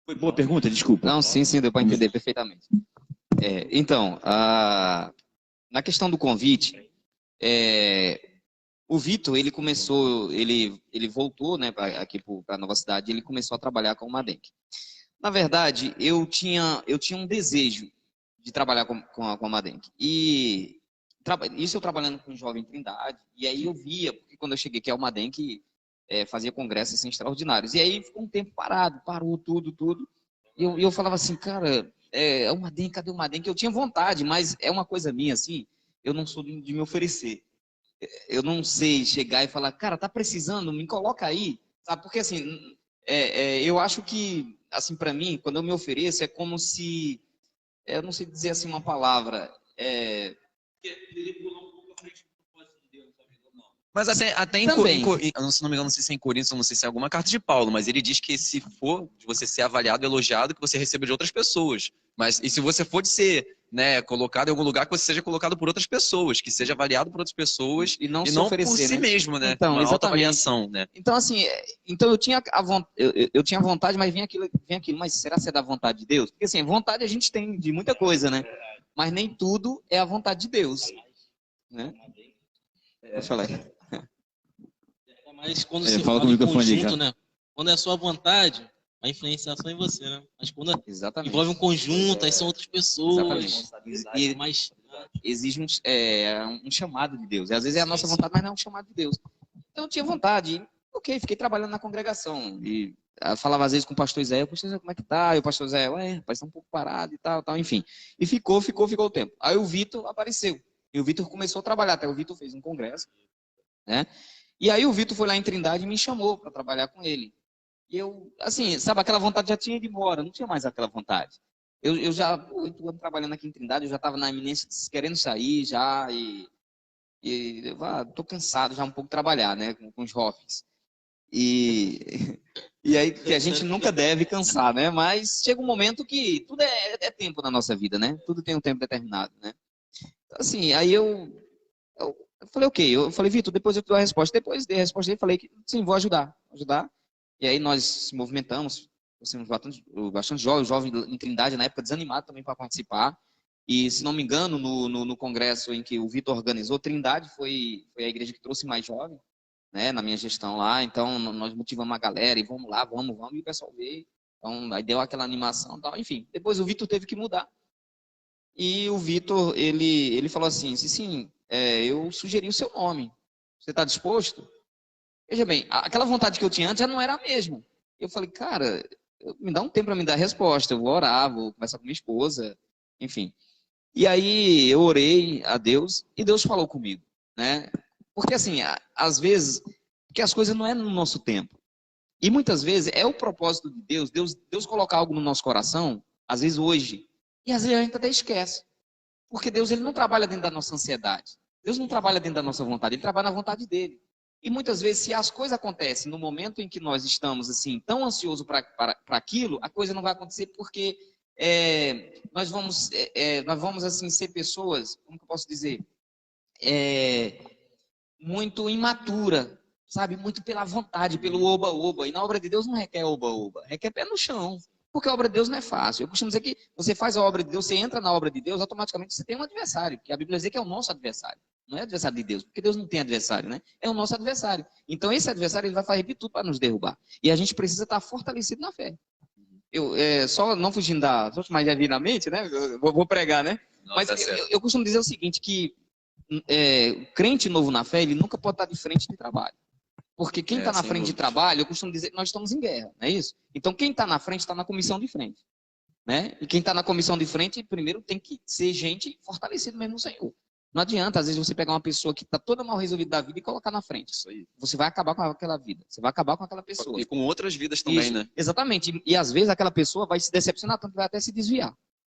S5: Foi boa pergunta, desculpa.
S3: Não, sim, deu para entender perfeitamente. Então, na questão do convite, o Vitor, ele começou, ele voltou, né, aqui para a Nova Cidade, ele começou a trabalhar com o Madenk. Na verdade, eu tinha um desejo de trabalhar com a Madenk. E isso eu trabalhando com o Jovem Trindade, e aí eu via, porque quando eu cheguei aqui ao Madenk, fazia congressos assim, extraordinários. E aí ficou um tempo parado, parou tudo. E eu falava assim, cara, o Madenk, cadê o Madenk? Eu tinha vontade, mas é uma coisa minha, assim, eu não sou de me oferecer. Eu não sei chegar e falar, cara, tá precisando, me coloca aí, sabe? Porque assim, eu acho que, assim, para mim, quando eu me ofereço, é como se, eu não sei dizer assim uma palavra,
S4: Mas até em
S3: também.
S4: se não me engano, não sei se é em Coríntios, não sei se é alguma carta de Paulo, mas ele diz que se for de você ser avaliado, elogiado, que você receba de outras pessoas. Mas e se você for de ser, né, colocado em algum lugar, que você seja colocado por outras pessoas, que seja avaliado por outras pessoas
S3: e não
S4: por si mesmo, né?
S3: Então,
S4: uma
S3: exatamente.
S4: autoavaliação, né?
S3: Então, assim, eu tinha eu tinha vontade, mas vinha aquilo, mas será que é da vontade de Deus? Porque assim, vontade a gente tem de muita coisa, né? Mas nem tudo é a vontade de Deus, né? Pode falar aí.
S2: Mas quando se
S1: fala
S2: fala em
S1: com o microfone
S2: conjunto,
S1: aí,
S2: né? Quando é a sua vontade, a influenciar só em você, né? Mas quando
S3: Exatamente.
S2: envolve um conjunto, aí são outras pessoas.
S3: Exatamente.
S2: Mas
S3: exige um chamado de Deus. E às vezes é a nossa vontade, mas não é um chamado de Deus. Então eu tinha vontade. Ok, fiquei trabalhando na congregação. E falava às vezes com o pastor Zé, como é que tá? E o pastor Zé, rapaz, tá um pouco parado e tal, enfim. E ficou o tempo. Aí o Vitor apareceu. E o Vitor começou a trabalhar. Até o Vitor fez um congresso, né? E aí o Vitor foi lá em Trindade e me chamou para trabalhar com ele. E eu, assim, sabe, aquela vontade já tinha ido embora, não tinha mais aquela vontade. Eu já, 8 anos trabalhando aqui em Trindade, eu já estava na iminência querendo sair já, e eu tô cansado já um pouco de trabalhar, né, com os jovens. E aí, que a gente nunca deve cansar, né, mas chega um momento que tudo é tempo na nossa vida, né, tudo tem um tempo determinado, né. Então, assim, aí eu falei, ok, eu falei, Vitor, depois eu te dou a resposta. Depois dei a resposta dele, falei que sim, vou ajudar. E aí nós se movimentamos, bastante jovem em Trindade, na época desanimado também para participar. E, se não me engano, no congresso em que o Vitor organizou, Trindade foi a igreja que trouxe mais jovem, né, na minha gestão lá. Então, nós motivamos a galera e vamos lá, vamos, e o pessoal veio. Então, aí deu aquela animação e tal. Enfim, depois o Vitor teve que mudar. E o Vitor, ele falou assim, sim, eu sugeri o seu nome. Você está disposto? Veja bem, aquela vontade que eu tinha antes já não era a mesma. Eu falei, cara, me dá um tempo para me dar a resposta. Eu vou orar, vou conversar com minha esposa, enfim. E aí eu orei a Deus e Deus falou comigo, né? Porque assim, às vezes, porque as coisas não é no nosso tempo. E muitas vezes é o propósito de Deus, Deus colocar algo no nosso coração, às vezes hoje, e às vezes a gente até esquece. Porque Deus, ele não trabalha dentro da nossa ansiedade. Deus não trabalha dentro da nossa vontade, ele trabalha na vontade dele. E muitas vezes, se as coisas acontecem no momento em que nós estamos assim tão ansiosos para aquilo, a coisa não vai acontecer porque nós vamos assim ser pessoas, como que eu posso dizer, muito imatura, sabe? Muito pela vontade, pelo oba-oba. E na obra de Deus não requer oba-oba, requer pé no chão. Porque a obra de Deus não é fácil. Eu costumo dizer que você faz a obra de Deus, você entra na obra de Deus, automaticamente você tem um adversário. Porque a Bíblia diz que é o nosso adversário. Não é adversário de Deus, porque Deus não tem adversário, né? É o nosso adversário. Então esse adversário ele vai fazer de tudo para nos derrubar. E a gente precisa estar fortalecido na fé. Só não fugindo da... Mas já vi na mente, né? Eu vou pregar, né?
S4: Não,
S3: Mas
S4: tá certo.
S3: eu costumo dizer o seguinte, que o crente novo na fé, ele nunca pode estar de frente de trabalho. Porque quem está na
S4: sem
S3: frente de
S4: dúvida.
S3: trabalho, eu costumo dizer que nós estamos em guerra, não é isso? Então quem está na frente está na comissão de frente. Né? E quem está na comissão de frente, primeiro tem que ser gente fortalecida mesmo no Senhor. Não adianta, às vezes, você pegar uma pessoa que está toda mal resolvida da vida e colocar na frente.
S4: Isso aí.
S3: Você vai acabar com aquela vida. Você vai acabar com aquela pessoa.
S4: E com outras vidas também,
S3: Isso,
S4: né?
S3: exatamente. E às vezes aquela pessoa vai se decepcionar tanto que vai até se desviar.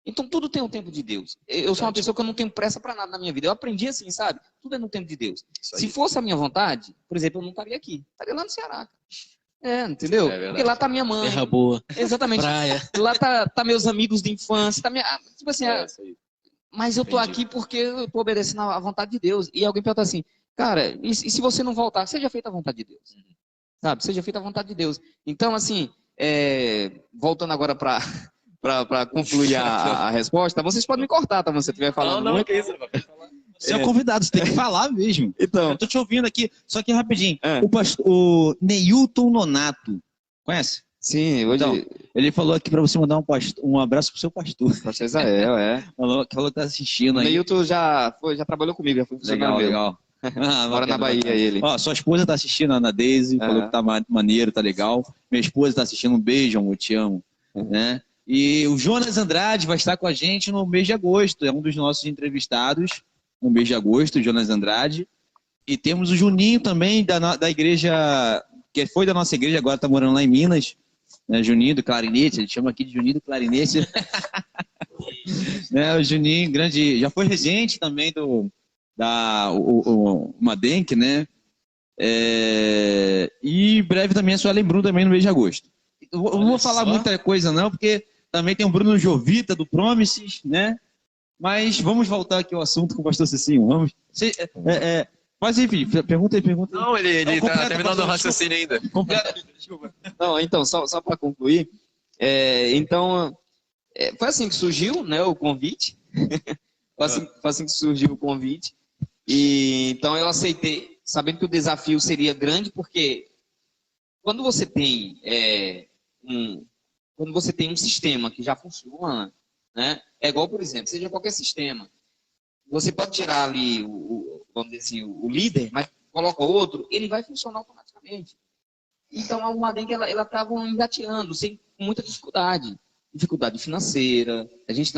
S3: Então tudo tem o tempo de Deus. Eu sou uma pessoa que eu não tenho pressa para nada na minha vida. Eu aprendi assim, sabe? Tudo é no tempo de Deus.
S4: Isso aí.
S3: Se fosse a minha vontade, por exemplo, eu não estaria aqui. Estaria lá no Ceará. Entendeu?
S4: É verdade.
S3: Porque lá tá minha mãe.
S2: Terra boa,
S3: Exatamente.
S2: praia.
S3: Lá tá meus amigos de infância. Tipo assim,
S4: Isso aí.
S3: mas eu tô
S4: Entendi.
S3: aqui porque eu tô obedecendo à vontade de Deus. E alguém pergunta assim, cara, e se você não voltar? Seja feita a vontade de Deus. Sabe? Seja feita a vontade de Deus. Então, assim, voltando agora para concluir a resposta, vocês podem me cortar, tá? Se você estiver falando muito.
S4: que isso, rapaz.
S5: Você é convidado, você tem que falar mesmo.
S3: Então,
S5: Eu tô te ouvindo aqui, só que rapidinho.
S3: É.
S5: O Neilton Nonato, conhece?
S3: sim, hoje...
S5: Então, ele falou aqui pra você mandar um abraço pro seu pastor.
S3: Pastor Israel,
S5: Falou que tá assistindo
S3: O
S5: aí.
S3: Neilton já trabalhou comigo, já foi funcionário meu.
S5: Legal.
S3: Mora na Bahia, ele.
S5: Ó, sua esposa tá assistindo, a Ana Deise, falou que tá maneiro, tá legal. Minha esposa tá assistindo, um beijo, amor, te amo. Né? E o Jonas Andrade vai estar com a gente no mês de agosto, é um dos nossos entrevistados no mês de agosto, o Jonas Andrade. E temos o Juninho também, da igreja, que foi da nossa igreja, agora tá morando lá em Minas, né? Juninho do Clarinete, ele chama aqui de Juninho do Clarinete. Né? O Juninho, grande, já foi regente também o Madenk, né? E breve também a Suelen Bruno também no mês de agosto. Eu não vou falar muita coisa não, porque também tem o Bruno Jovita do Promises, né? Mas vamos voltar aqui ao assunto com o pastor Cicinho. Vamos. Mas enfim, pergunta aí.
S4: Não, ele
S5: Não,
S4: tá terminando o
S5: pastor,
S4: raciocínio ainda.
S5: Desculpa.
S3: Não, então, só para concluir, foi assim que surgiu, né, o convite. Foi assim que surgiu o convite. E então eu aceitei, sabendo que o desafio seria grande, porque quando você tem um sistema que já funciona, né, é igual, por exemplo, seja qualquer sistema, você pode tirar ali vamos dizer assim, o líder, mas coloca outro, ele vai funcionar automaticamente. Então a Almaden ela estava engateando, sem muita dificuldade financeira, a gente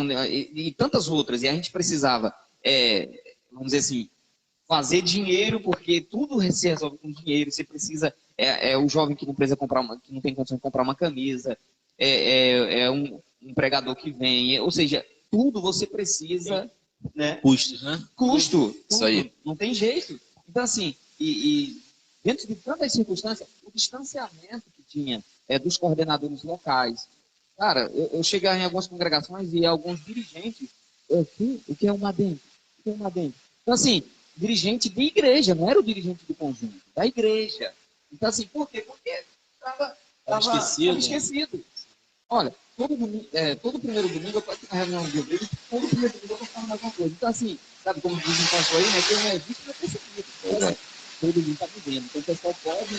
S3: e tantas outras, e a gente precisava, vamos dizer assim, fazer dinheiro, porque tudo se resolve com dinheiro. Você precisa, o jovem que não precisa que não tem condição de comprar uma camisa, um empregador que vem, ou seja, tudo você precisa, né?
S2: Custos, né?
S3: Custo.
S4: Isso aí.
S3: Não tem jeito. Então, assim, e dentro de tantas circunstâncias, o distanciamento que tinha dos coordenadores locais. Cara, eu cheguei em algumas congregações e alguns dirigentes, o que é uma dentro? O que é uma dentro? Então, assim, dirigente de igreja, não era o dirigente do conjunto, da igreja. Então, assim, por quê? Porque estava esquecido. Olha, todo primeiro domingo eu estou aqui na reunião de igreja, todo primeiro domingo eu estou falando alguma coisa. Então, assim, sabe como dizem o pastor aí, né? Quem não é visto não é percebido. Todo mundo está vivendo. Então, o pessoal pode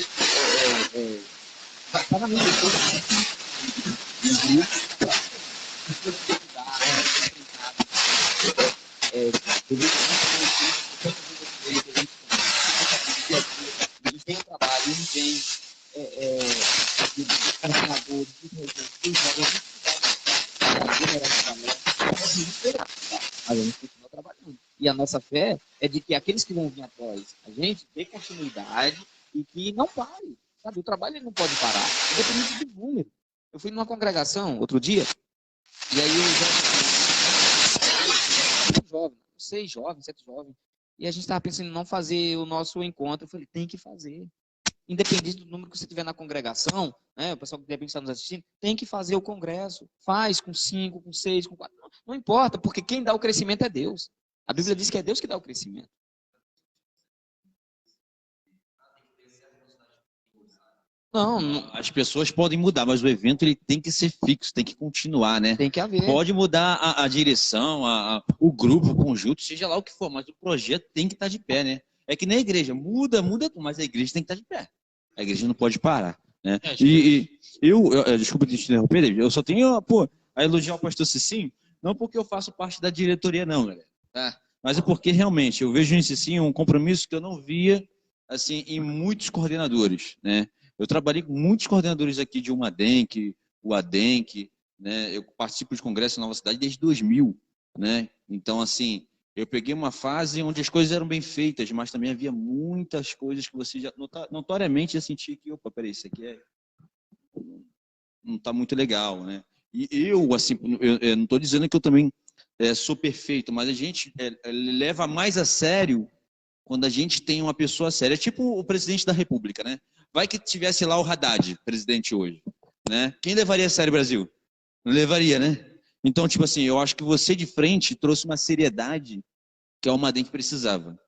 S3: estar na minha eles têm um trabalho, eles têm mas a gente continua trabalhando. E a nossa fé é de que aqueles que vão vir após a gente dê continuidade e que não pare. Sabe? O trabalho ele não pode parar, independente do número. Eu fui numa congregação outro dia, e aí jovem, 6 jovens, 7 jovens, e a gente estava pensando em não fazer o nosso encontro. Eu falei, tem que fazer. Independente do número que você tiver na congregação, né, o pessoal que de repente está nos assistindo, tem que fazer o congresso. Faz com 5, com 6, com 4. Não importa, porque quem dá o crescimento é Deus. A Bíblia diz que é Deus que dá o crescimento. Não,
S1: As pessoas podem mudar, mas o evento ele tem que ser fixo, tem que continuar, né?
S3: tem que haver.
S1: Pode mudar a direção, o grupo, o conjunto, seja lá o que for, mas o projeto tem que estar de pé, né? É que nem a igreja, muda, mas a igreja tem que estar de pé. A igreja não pode parar, né? Desculpa te interromper, David, eu só tenho, a elogiar o pastor Cicinho, não porque eu faço parte da diretoria, não, galera. Tá? Mas é porque realmente eu vejo em Cicinho um compromisso que eu não via, assim, em muitos coordenadores, né? Eu trabalhei com muitos coordenadores aqui de Umadenc, o Adenc, né? Eu participo de congresso na Nova Cidade desde 2000, né? Então, assim, eu peguei uma fase onde as coisas eram bem feitas, mas também havia muitas coisas que você já notoriamente já sentia que, opa, peraí, isso aqui não está muito legal, né? E eu, assim, eu não estou dizendo que eu também sou perfeito, mas a gente leva mais a sério quando a gente tem uma pessoa séria. É tipo o presidente da República, né? Vai que tivesse lá o Haddad, presidente hoje, né? Quem levaria a sério o Brasil? Não levaria, né? Então, tipo assim, eu acho que você de frente trouxe uma seriedade que a Almaden precisava.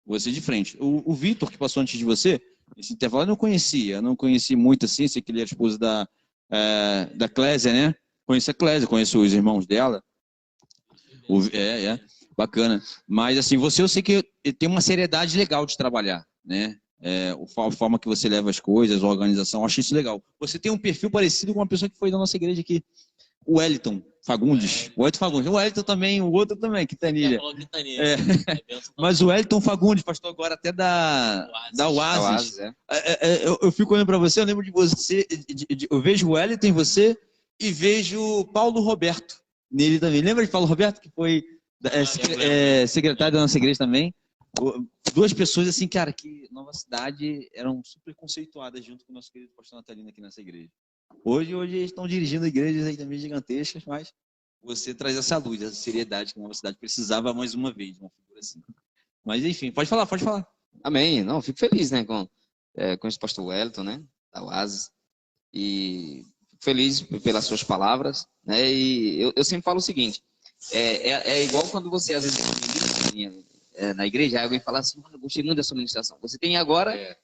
S1: Você de frente. O Vitor, que passou antes de você, esse intervalo eu não conheci muito assim, sei que ele era esposo da Clésia, né? Conheço a Clésia, conheço os irmãos dela. Bacana. Mas assim, eu sei que tem uma seriedade legal de trabalhar, né? A forma que você leva as coisas, a organização, eu acho isso legal. Você tem um perfil parecido com uma pessoa que foi da nossa igreja aqui, o Wellington Fagundes. O Wellington também, o outro também, Quintanilha. Mas o Wellington Fagundes, pastor agora até da Oasis. Eu fico olhando para você, eu lembro de você, eu vejo o Wellington em você e vejo Paulo Roberto nele também. Lembra de Paulo Roberto, que foi secretário da nossa igreja também? Duas pessoas assim, cara, que Nova Cidade eram super conceituadas junto com o nosso querido pastor Natalino aqui nessa igreja. Hoje eles estão dirigindo igrejas aí também gigantescas, mas você traz essa luz, essa seriedade que a Nova Cidade precisava mais uma vez, uma figura assim. Mas enfim, pode falar.
S3: Amém. Não, fico feliz, né, com esse pastor Wellington, né, da Oasis. E fico feliz pelas suas palavras, né, e eu sempre falo o seguinte, é igual quando você, às vezes, na igreja, alguém fala assim, eu gostei muito da sua ministração. Você tem agora,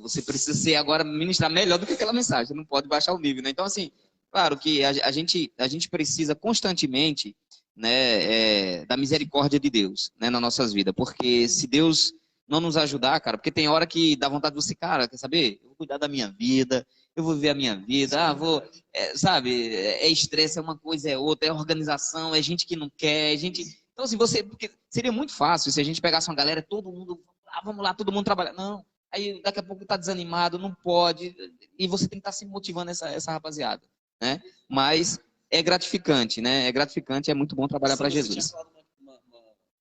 S3: você precisa ser agora ministrar melhor do que aquela mensagem, você não pode baixar o nível, né? Então, assim, claro que a gente precisa constantemente, né, da misericórdia de Deus, né, nas nossas vidas, porque se Deus não nos ajudar, cara, porque tem hora que dá vontade de você, cara, quer saber? Eu vou cuidar da minha vida, eu vou viver a minha vida, sabe, estresse, é uma coisa, é outra, é organização, é gente que não quer, Então, assim, porque seria muito fácil se a gente pegasse uma galera, todo mundo, vamos lá, todo mundo trabalhar. Não, aí daqui a pouco tá desanimado, não pode, e você tem que estar se motivando essa rapaziada, né? Mas é gratificante, né? É gratificante, é muito bom trabalhar para Jesus.
S4: Você tinha falado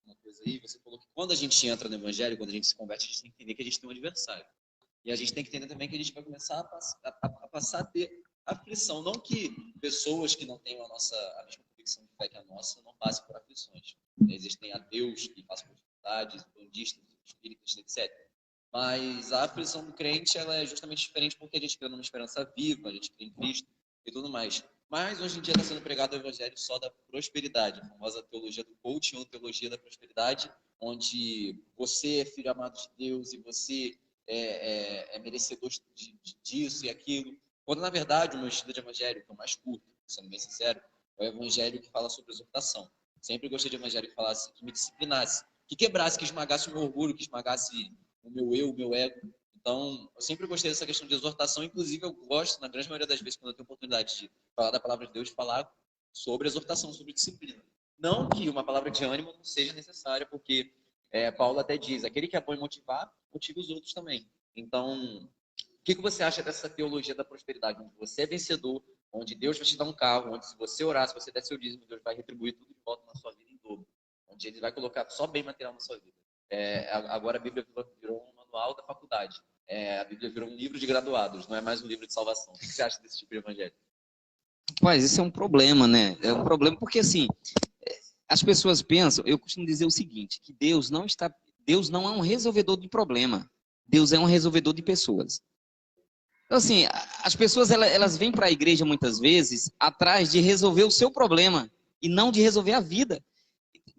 S4: uma coisa aí, você falou que quando a gente entra no evangelho, quando a gente se converte, a gente tem que entender que a gente tem um adversário. E a gente tem que entender também que a gente vai começar a passar a ter aflição. Não que pessoas que não tenham a mesma convicção de fé que a nossa não passem por aflições. Existem ateus que passam por dificuldades, bandistas, espíritas, etc. Mas a aflição do crente ela é justamente diferente porque a gente crê numa esperança viva, a gente crê em Cristo e tudo mais. Mas hoje em dia está sendo pregado o evangelho só da prosperidade, a famosa teologia do coaching ou teologia da prosperidade, onde você é filho amado de Deus e você é merecedor disso e aquilo. Quando, na verdade, o meu estilo de evangelho, que é o mais curto, sendo bem sincero, é o evangelho que fala sobre exortação. Sempre gostei de evangelho que falasse, que me disciplinasse, que quebrasse, que esmagasse o meu orgulho, que esmagasse o meu eu, o meu ego. Então, eu sempre gostei dessa questão de exortação. Inclusive, eu gosto, na grande maioria das vezes, quando eu tenho oportunidade de falar da palavra de Deus, de falar sobre exortação, sobre disciplina. Não que uma palavra de ânimo não seja necessária, porque Paulo até diz, aquele que é bom em motivar, motive os outros também. Então, o que você acha dessa teologia da prosperidade, onde você é vencedor, onde Deus vai te dar um carro, onde se você orar, se você der seu dízimo, Deus vai retribuir tudo de volta na sua vida em dobro? onde ele vai colocar só bem material na sua vida. Agora a Bíblia virou um manual da faculdade. A Bíblia virou um livro de graduados, não é mais um livro de salvação. O que você acha desse tipo de evangelho?
S3: Mas isso é um problema, né? É um problema porque, assim, as pessoas pensam, eu costumo dizer o seguinte, que Deus não é um resolvedor de problema. Deus é um resolvedor de pessoas. Então, assim, as pessoas, elas vêm para a igreja muitas vezes atrás de resolver o seu problema e não de resolver a vida.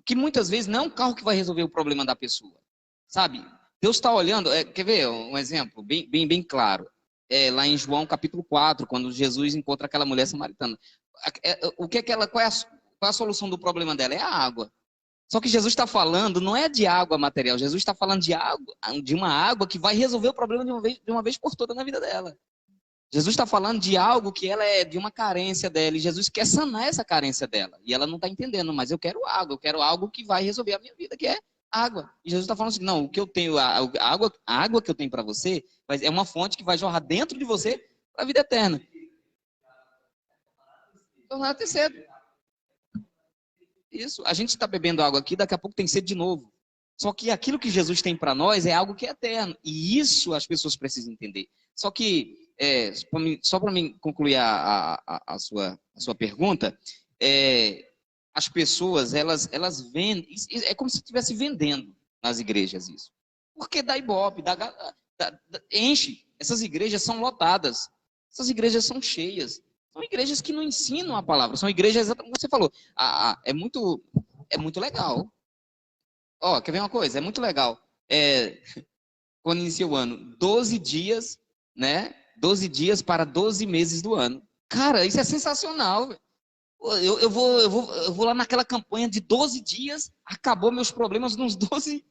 S3: Que muitas vezes não é um carro que vai resolver o problema da pessoa, sabe? Deus está olhando, quer ver um exemplo bem claro? Lá em João capítulo 4, quando Jesus encontra aquela mulher samaritana. Qual é a solução do problema dela? É a água. Só que Jesus está falando, não é de água material, Jesus está falando de uma água que vai resolver o problema de uma vez por toda na vida dela. Jesus está falando de algo que ela é de uma carência dela, e Jesus quer sanar essa carência dela. E ela não está entendendo, mas eu quero algo que vai resolver a minha vida, que é água. E Jesus está falando assim, não, o que eu tenho, a água que eu tenho para você, é uma fonte que vai jorrar dentro de você para a vida eterna. Tornar até cedo. Isso, a gente está bebendo água aqui, daqui a pouco tem sede de novo. Só que aquilo que Jesus tem para nós é algo que é eterno. E isso as pessoas precisam entender. Só que, só para mim concluir a sua pergunta, as pessoas, elas vendem, é como se estivesse vendendo nas igrejas isso. Porque dá ibope, enche. Essas igrejas são lotadas. Essas igrejas são cheias. São igrejas que não ensinam a palavra. São igrejas, exatamente como você falou. É muito legal. Ó, quer ver uma coisa? É muito legal. Quando inicia o ano, 12 dias, né? 12 dias para 12 meses do ano. Cara, isso é sensacional. Eu vou lá naquela campanha de 12 dias, acabou meus problemas nos 12.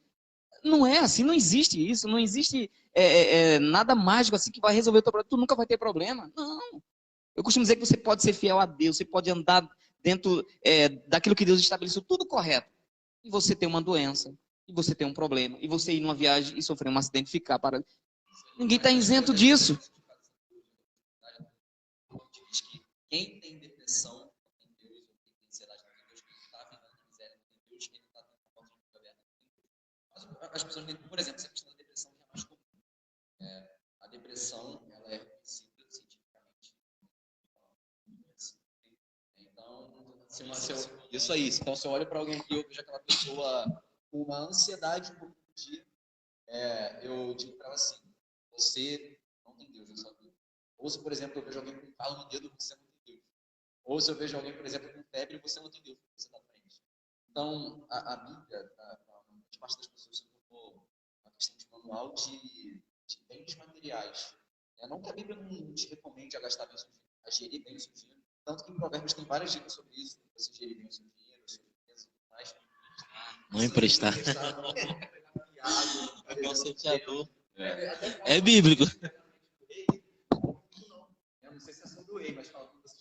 S3: Não é assim, não existe isso. Não existe nada mágico assim que vai resolver o teu problema. Tu nunca vai ter problema. Não. Eu costumo dizer que você pode ser fiel a Deus, você pode andar dentro daquilo que Deus estabeleceu, tudo correto. E você tem uma doença, e você tem um problema, e você ir numa viagem e sofrer um acidente e ficar para. Ninguém está isento disso.
S4: Quem tem depressão não tem Deus, ou quem tem ansiedade não tem Deus, quem está vivendo na miséria não tem Deus, quem não está tendo uma porta de aberta não tem Deus. As pessoas têm, por exemplo, essa questão da depressão que é mais comum. A depressão, ela é reconhecida cientificamente. Então, isso aí. Então, se eu olho para alguém aqui, eu vejo aquela pessoa com uma ansiedade um pouco do dia, eu digo para ela assim, você não tem Deus na sua vida. Ou se, por exemplo, eu vejo alguém com um calo no dedo, você não tem Deus. Ou se eu vejo alguém, por exemplo, com febre, você não tem Deus, você está doente. Então, a Bíblia, para grande parte das pessoas, se tornou uma questão de manual de bens materiais. Não que a Bíblia não te recomende a gastar bem o seu dinheiro, a gerir bem o seu dinheiro. Tanto que em Provérbios tem várias dicas sobre isso, você gerir bem o seu dinheiro, a sua riqueza e tudo mais.
S2: Não emprestar. É conceituador. É bíblico.
S5: Eu não sei se é só do rei, mas fala que você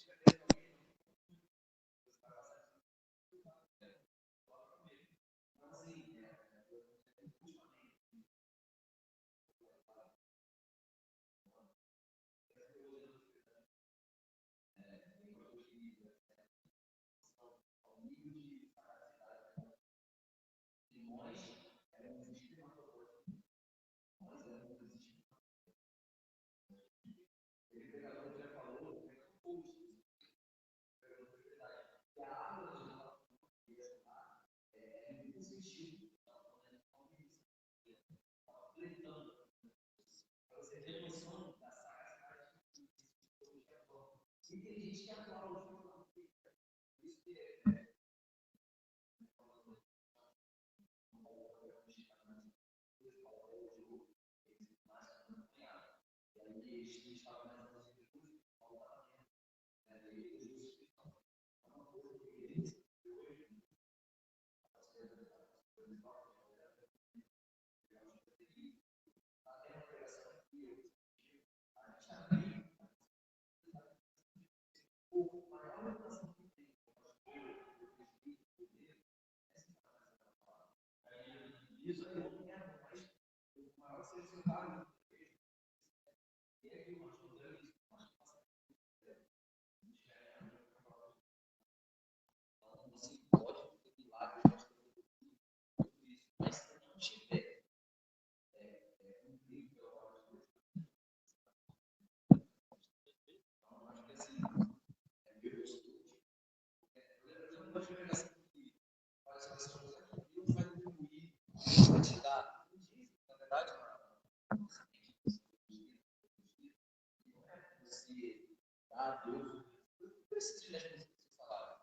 S2: a Deus, não precisa de 10% do seu salário.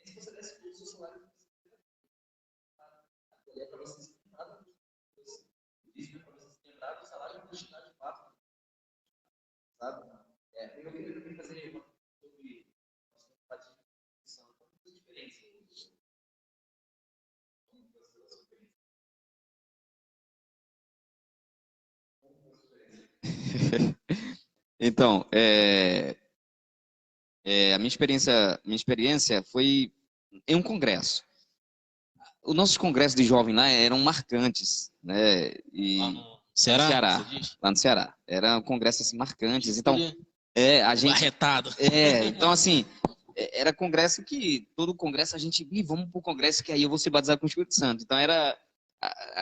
S2: E se você desse todo o seu salário, é para você se lembrar isso, para você se lembrar do salário que você está de fato. Sabe? Eu queria também fazer uma sobre a diferença.
S3: Então, a minha experiência foi em um congresso. Os nossos congressos de jovem lá eram marcantes, né?
S2: Lá
S3: E
S2: no Ceará, você diz?
S3: lá no Ceará. Era um congresso assim marcantes. Então,
S2: Escolha
S3: a gente
S2: arretado.
S3: então assim, era congresso que todo congresso a gente, vamos pro congresso que aí eu vou ser batizado com o Espírito Santo. Então era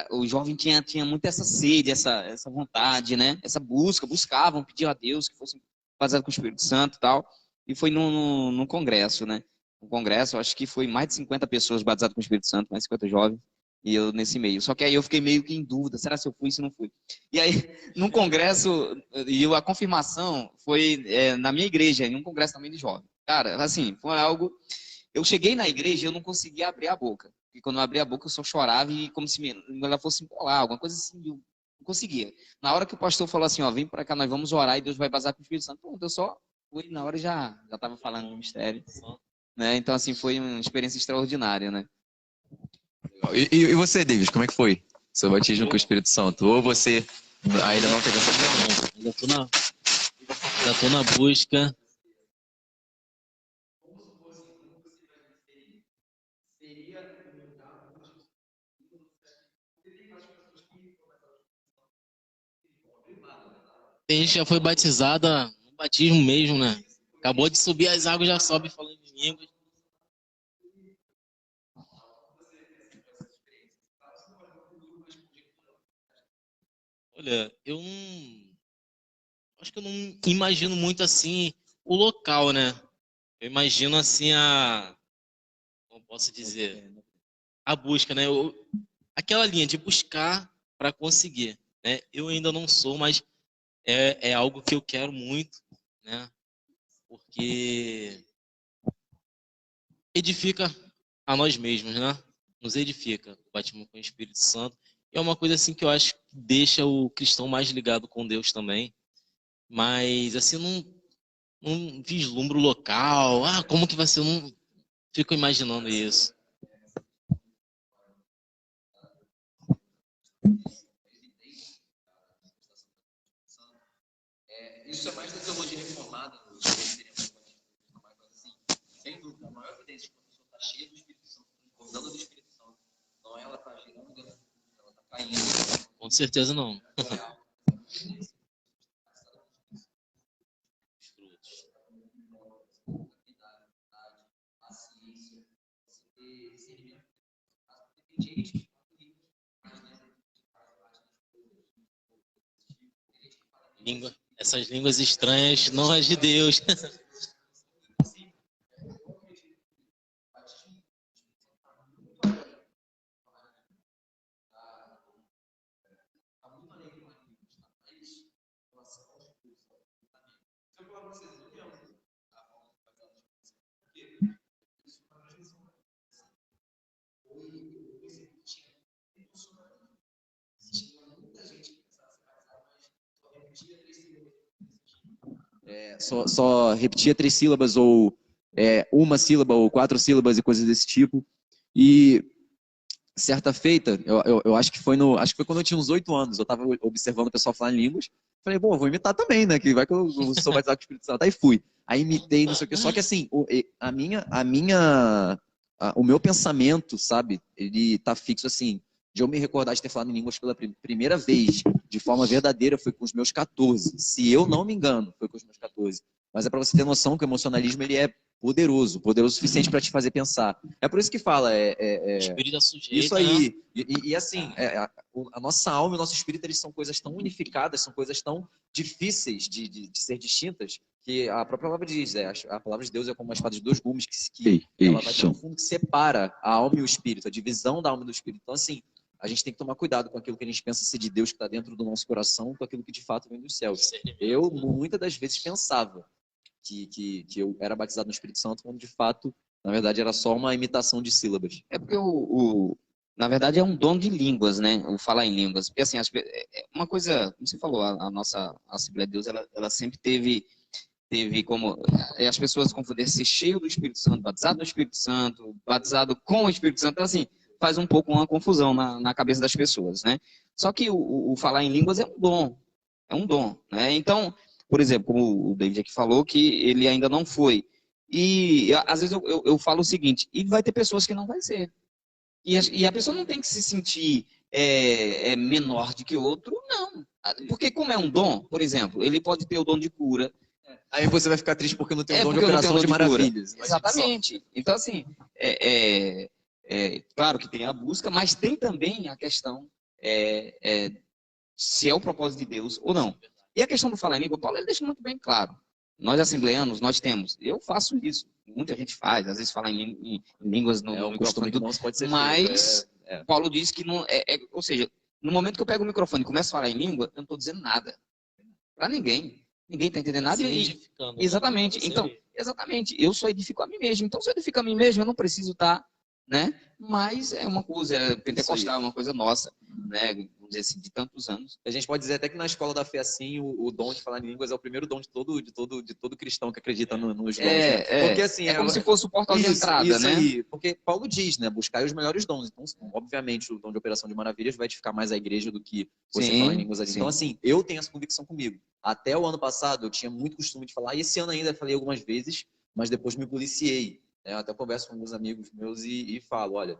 S3: o jovem tinha muito essa sede, essa vontade, né? Essa buscavam, pediam a Deus que fosse batizado com o Espírito Santo e tal. E foi no congresso, né? No congresso, acho que foi mais de 50 pessoas batizadas com o Espírito Santo, mais de 50 jovens, e eu nesse meio. Só que aí eu fiquei meio que em dúvida, será se eu fui, se não fui? E aí, num congresso, e a confirmação foi na minha igreja, em um congresso também de jovens. Cara, assim, foi algo... Eu cheguei na igreja e eu não conseguia abrir a boca. E quando eu abri a boca, eu só chorava e como se ela fosse empolar, alguma coisa assim, eu não conseguia. Na hora que o pastor falou assim, ó, vem para cá, nós vamos orar e Deus vai batizar com o Espírito Santo, pronto, eu só fui, na hora já estava falando no mistério. Né? Então, assim, foi uma experiência extraordinária, né?
S4: E você, David, como é que foi? Seu batismo com o Espírito Santo? Ou você ainda não teve essa experiência?
S2: Ainda tô na busca. Tem gente que já foi batizada no batismo mesmo, né? Acabou de subir as águas, já sobe falando em línguas. Olha, eu não... Acho que eu não imagino muito assim o local, né? Eu imagino assim como posso dizer? A busca, né? Aquela linha de buscar para conseguir, né? Eu ainda não sou, mas é algo que eu quero muito, né? Porque edifica a nós mesmos, né? Nos edifica o batismo com o Espírito Santo. E é uma coisa assim que eu acho que deixa o cristão mais ligado com Deus também. Mas assim, não vislumbro o local. Ah, como que vai ser? Eu não fico imaginando isso.
S4: Isso é mais da teologia reformada, sem dúvida, a maior evidência de que a pessoa está cheia do Espírito Santo, transbordando do Espírito Santo, não é ela está girando, ela está caindo.
S2: Com certeza não. Essas línguas estranhas não é de Deus.
S1: Só repetia 3 sílabas ou uma sílaba ou 4 sílabas e coisas desse tipo. E certa feita, eu acho que foi quando eu tinha uns 8 anos, eu estava observando o pessoal falar em línguas, falei, bom, eu vou imitar também, né, que vai que eu sou batizado com o Espírito Santo. Aí fui, aí imitei, não sei o que, só que assim, o meu pensamento, sabe, ele tá fixo assim, de eu me recordar de ter falado em línguas pela primeira vez, de forma verdadeira, foi com os meus 14, se eu não me engano, foi com os meus 14. Mas é para você ter noção que o emocionalismo, ele é poderoso o suficiente para te fazer pensar. É por isso que fala,
S2: Espírito sujeito,
S1: isso aí. Né? E assim, a nossa alma e o nosso espírito, eles são coisas tão unificadas, são coisas tão difíceis de ser distintas, que a própria palavra diz, a palavra de Deus é como uma espada de 2 gumes, que ela vai no fundo, que separa a alma e o espírito, a divisão da alma e do espírito. Então, assim, a gente tem que tomar cuidado com aquilo que a gente pensa ser de Deus, que está dentro do nosso coração, com aquilo que de fato vem dos céus. Eu, muitas das vezes, pensava
S4: que eu era batizado no Espírito Santo, quando de fato, na verdade, era só uma imitação de sílabas.
S3: É porque na verdade é um dom de línguas, né? O falar em línguas. Porque assim, uma coisa, como você falou, a nossa Assembleia de Deus, ela sempre teve como as pessoas confundem ser cheio do Espírito Santo, batizado no Espírito Santo, batizado com o Espírito Santo, então, assim, faz um pouco uma confusão na cabeça das pessoas, né? Só que o falar em línguas é um dom, né? Então, por exemplo, como o David aqui falou, que ele ainda não foi. E às vezes eu falo o seguinte, e vai ter pessoas que não vai ser. E a pessoa não tem que se sentir menor do que outro, não. Porque como é um dom, por exemplo, ele pode ter o dom de cura.
S4: Aí você vai ficar triste porque não tem o dom de
S3: porque eu não
S4: operação
S3: tenho
S4: de
S3: o dom cura.
S4: maravilhas.
S3: Exatamente. Então, assim, claro que tem a busca, mas tem também a questão se é o propósito de Deus ou não. E a questão do falar em língua, Paulo ele deixa muito bem claro. Nós assembleanos, nós temos. Eu faço isso. Muita gente faz. Às vezes fala em línguas no
S4: um
S3: microfone.
S4: costume que não pode ser
S3: mas
S4: feito.
S3: Paulo diz que não ou seja, no momento que eu pego o microfone e começo a falar em língua, eu não estou dizendo nada. Para ninguém. Ninguém está entendendo nada. Exatamente. Então, exatamente. Eu só edifico a mim mesmo. Então, se eu edifico a mim mesmo, eu não preciso estar, né? Mas é uma coisa pentecostal, uma coisa nossa, né? Vamos dizer assim, de tantos anos.
S4: A gente pode dizer até que na escola da fé, assim, o dom de falar em línguas é o primeiro dom de todo cristão que acredita nos dons. Né? Porque, assim,
S3: como se fosse o portal de entrada,
S4: isso
S3: né?
S4: Aí, porque Paulo diz, né? Buscar os melhores dons. Então, obviamente, o dom de operação de maravilhas vai edificar mais a igreja do que você falar em línguas ali. Sim. Então, assim, eu tenho essa convicção comigo. Até o ano passado, eu tinha muito costume de falar, e esse ano ainda falei algumas vezes, mas depois me policiei. Eu até converso com alguns amigos meus e falo, olha,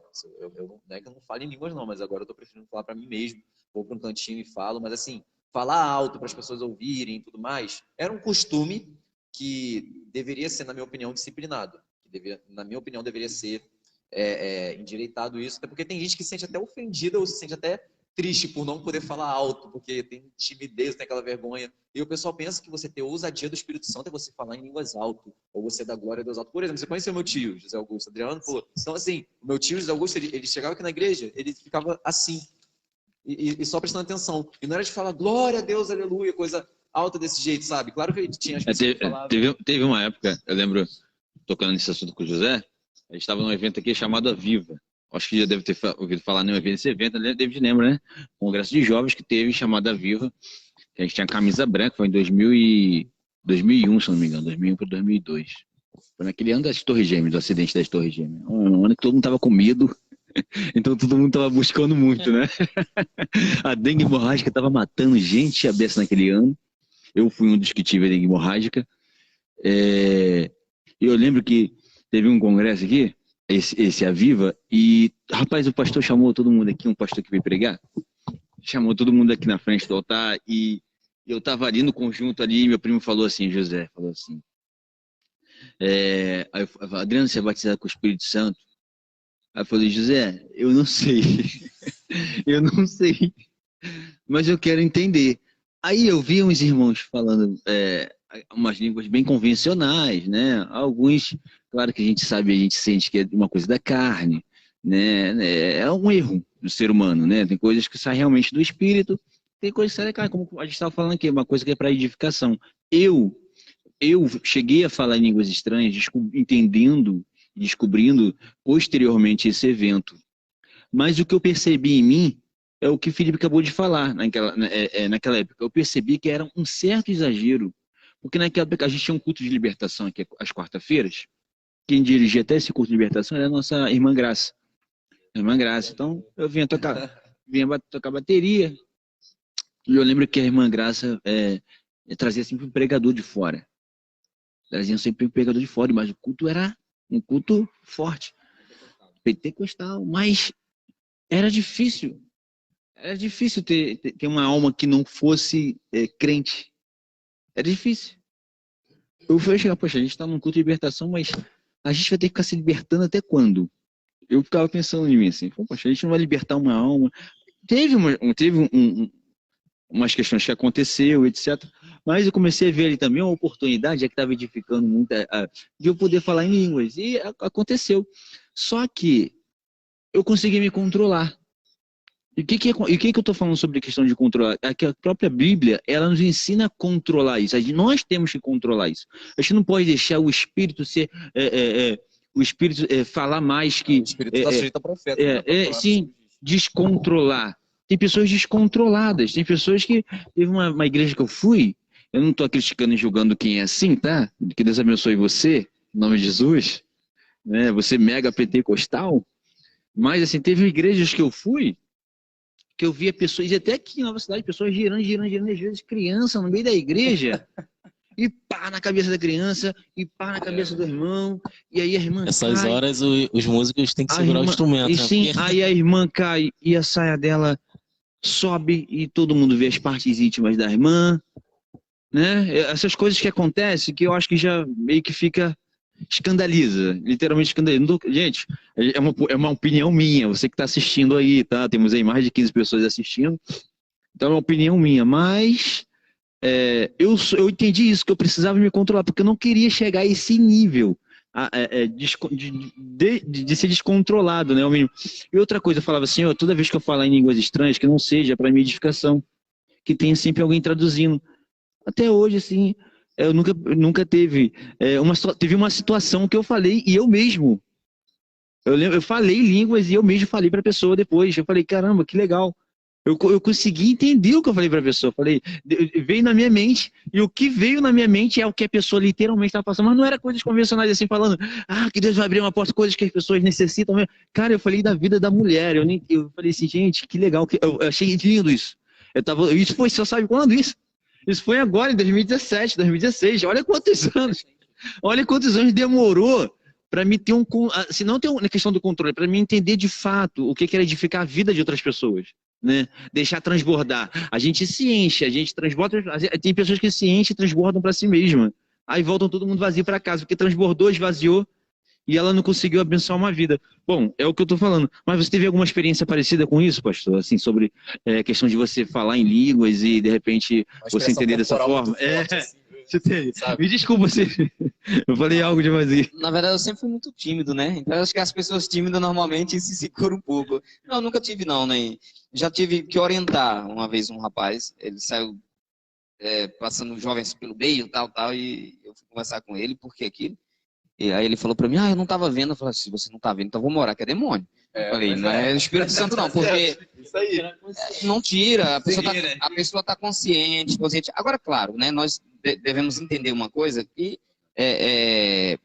S4: não é que eu não falo em línguas não, mas agora eu estou preferindo falar para mim mesmo, vou para um cantinho e falo, mas assim, falar alto para as pessoas ouvirem e tudo mais, era um costume que deveria ser, na minha opinião, disciplinado, na minha opinião, deveria ser endireitado isso, até porque tem gente que se sente até ofendida ou se sente até triste por não poder falar alto, porque tem timidez, tem aquela vergonha. E o pessoal pensa que você ter ousadia do Espírito Santo é você falar em línguas alto, ou você dar glória a Deus alto. Por exemplo, você conheceu meu tio, José Augusto Adriano? Pô, então, assim, o meu tio, José Augusto, ele chegava aqui na igreja, ele ficava assim, e só prestando atenção. E não era de falar glória a Deus, aleluia, coisa alta desse jeito, sabe? Claro que ele tinha as pessoas que falavam.
S1: Teve uma época, eu lembro, tocando nesse assunto com o José, a gente estava num evento aqui chamado Aviva. Acho que já deve ter ouvido falar nesse evento, David lembra, né? Congresso de jovens que teve, chamada Viva, que a gente tinha camisa branca, foi em 2001, se não me engano, 2001 para 2002. Foi naquele ano das Torres Gêmeas, do acidente das Torres Gêmeas. Um ano que todo mundo estava com medo, então todo mundo estava buscando muito, né? A dengue hemorrágica estava matando gente a beça naquele ano. Eu fui um dos que tive a dengue hemorrágica. E eu lembro que teve um congresso aqui, esse Aviva, e, rapaz, o pastor chamou todo mundo aqui, um pastor que veio pregar, chamou todo mundo aqui na frente do altar, e eu estava ali no conjunto ali, e meu primo falou assim, José, falou assim, aí eu falei, Adriano, você é batizado com o Espírito Santo? Aí eu falei, José, eu não sei, eu não sei, mas eu quero entender. Aí eu vi uns irmãos falando umas línguas bem convencionais, né? Alguns, claro que a gente sabe, a gente sente que é uma coisa da carne, né? É um erro do ser humano, né? Tem coisas que saem realmente do espírito, tem coisas que saem da carne, como a gente estava falando aqui, uma coisa que é para edificação. Eu cheguei a falar em línguas estranhas, entendendo e descobrindo posteriormente esse evento. Mas o que eu percebi em mim é o que o Felipe acabou de falar naquela época. Eu percebi que era um certo exagero, porque naquela época a gente tinha um culto de libertação aqui às quarta-feiras. Quem dirigia até esse culto de libertação era a nossa irmã Graça. Irmã Graça. Então eu vinha tocar bateria. E eu lembro que a irmã Graça trazia sempre um pregador de fora. Traziam sempre um pregador de fora, mas o culto era um culto forte, pentecostal, mas era difícil. Era difícil ter uma alma que não fosse crente. Era difícil. Eu falei, poxa, a gente está num culto de libertação, mas a gente vai ter que ficar se libertando até quando? Eu ficava pensando em mim assim, poxa, a gente não vai libertar uma alma. Teve umas questões que aconteceu, etc. Mas eu comecei a ver ali também uma oportunidade, já que estava edificando muito, de eu poder falar em línguas. E aconteceu. Só que eu consegui me controlar.
S6: E o que que eu tô falando sobre a questão de controlar? É que a própria Bíblia, ela nos ensina a controlar isso. Nós temos que controlar isso. A gente não pode deixar o Espírito ser... o Espírito falar mais que...
S4: O Espírito está sujeito a profeta.
S6: sim, descontrolar. Tem pessoas descontroladas. Tem pessoas que... Teve uma igreja que eu fui, eu não estou criticando e julgando quem é assim, tá? Que Deus abençoe você, em nome de Jesus. Né? Você mega pentecostal. Mas, assim, teve igrejas que eu fui, que eu via pessoas, e até aqui em Nova Cidade, pessoas girando, às vezes criança no meio da igreja, e pá na cabeça da criança, e pá na cabeça do irmão, e aí a irmã
S2: Nessas
S6: cai,
S2: horas os músicos têm que segurar o instrumento.
S6: e
S2: né?
S6: sim,
S2: Porque-
S6: aí a irmã cai, e a saia dela sobe, e todo mundo vê as partes íntimas da irmã, né? Essas coisas que acontecem, que eu acho que já meio que fica... escandaliza, literalmente escandaliza. Gente, é uma opinião minha, você que está assistindo aí, tá? Temos aí mais de 15 pessoas assistindo, então é uma opinião minha, mas eu entendi isso, que eu precisava me controlar, porque eu não queria chegar a esse nível de ser descontrolado, né? E outra coisa, eu falava assim, toda vez que eu falar em línguas estranhas, que não seja para minha edificação, que tenha sempre alguém traduzindo. Até hoje, assim, eu nunca teve teve uma situação que eu falei e eu mesmo. Eu falei línguas e eu mesmo falei para a pessoa depois. Eu falei, caramba, que legal. Eu consegui entender o que eu falei para a pessoa. Falei, veio na minha mente, e o que veio na minha mente é o que a pessoa literalmente estava passando, mas não era coisas convencionais assim, falando, que Deus vai abrir uma porta, coisas que as pessoas necessitam. Cara, eu falei da vida da mulher. Eu falei assim, gente, que legal. Eu achei lindo isso. Isso foi, você sabe quando isso? Isso foi agora, em 2017, 2016. Olha quantos anos. Olha quantos anos demorou para mim ter se não ter uma questão do controle, para mim entender de fato o que era edificar a vida de outras pessoas. Né? Deixar transbordar. A gente se enche, a gente transborda. Tem pessoas que se enchem e transbordam para si mesma. Aí voltam todo mundo vazio para casa, porque transbordou, esvaziou e ela não conseguiu abençoar uma vida. Bom, é o que eu estou falando. Mas você teve alguma experiência parecida com isso, pastor? Assim, sobre a questão de você falar em línguas e, de repente, você entender dessa forma?
S4: Forte, assim,
S6: Você tem.
S4: sabe?
S6: Me desculpa, eu falei algo demais aí.
S3: Na verdade, eu sempre fui muito tímido, né? Então, eu acho que as pessoas tímidas normalmente se seguram um pouco. Não, eu nunca tive, não, né? Já tive que orientar uma vez um rapaz. Ele saiu passando jovens pelo meio, tal, e eu fui conversar com ele, porque aquilo. E aí ele falou pra mim, eu não tava vendo. Eu falei, se você não tá vendo, então eu vou morar, que é demônio. Eu falei, não é o Espírito Santo não, porque
S4: Isso aí.
S3: não tira, a pessoa tá consciente. Agora, claro, né, nós devemos entender uma coisa, que é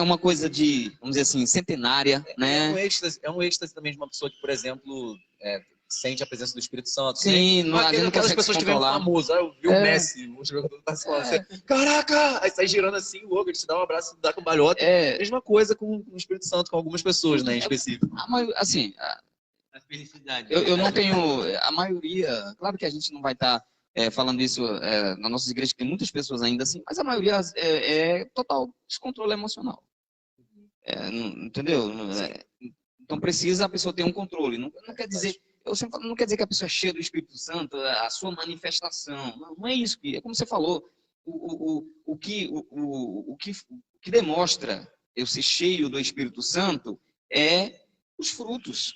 S3: uma coisa de, vamos dizer assim, centenária, né?
S4: É um êxtase também de uma pessoa que, por exemplo, sente a presença do Espírito Santo.
S3: Sim,
S4: não
S3: não
S4: aquelas pessoas que vêm famoso. Eu vi o Messi, o jogador tá falando assim, caraca! Aí sai girando assim, louco, ele te dá um abraço, dá com balhota. Mesma coisa com o Espírito Santo, com algumas pessoas, né, em específico.
S3: Assim,
S1: A felicidade.
S3: eu não tenho, a maioria, claro que a gente não vai estar falando isso na nossa igreja, que tem muitas pessoas ainda assim, mas a maioria é total descontrole emocional. Entendeu? Então precisa a pessoa ter um controle. Não quer dizer, eu sempre falo, não quer dizer que a pessoa é cheia do Espírito Santo, a sua manifestação. Não é isso. É como você falou, o que demonstra eu ser cheio do Espírito Santo é os frutos.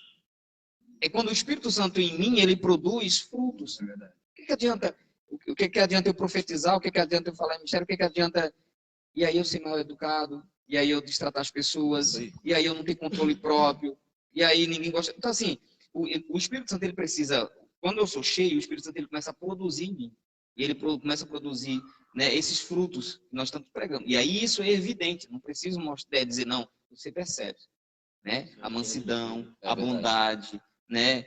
S3: É quando o Espírito Santo em mim, ele produz frutos. O que adianta? O que adianta eu profetizar? O que adianta eu falar em mistério? O que adianta? E aí eu ser mal educado, e aí eu destratar as pessoas, e aí eu não tenho controle próprio, e aí ninguém gosta. Então, assim, o Espírito Santo, ele precisa, quando eu sou cheio, o Espírito Santo ele começa a produzir em mim. E ele começa a produzir, né, esses frutos que nós estamos pregando. E aí isso é evidente, não preciso dizer, não, você percebe. Né? A mansidão, a bondade, né?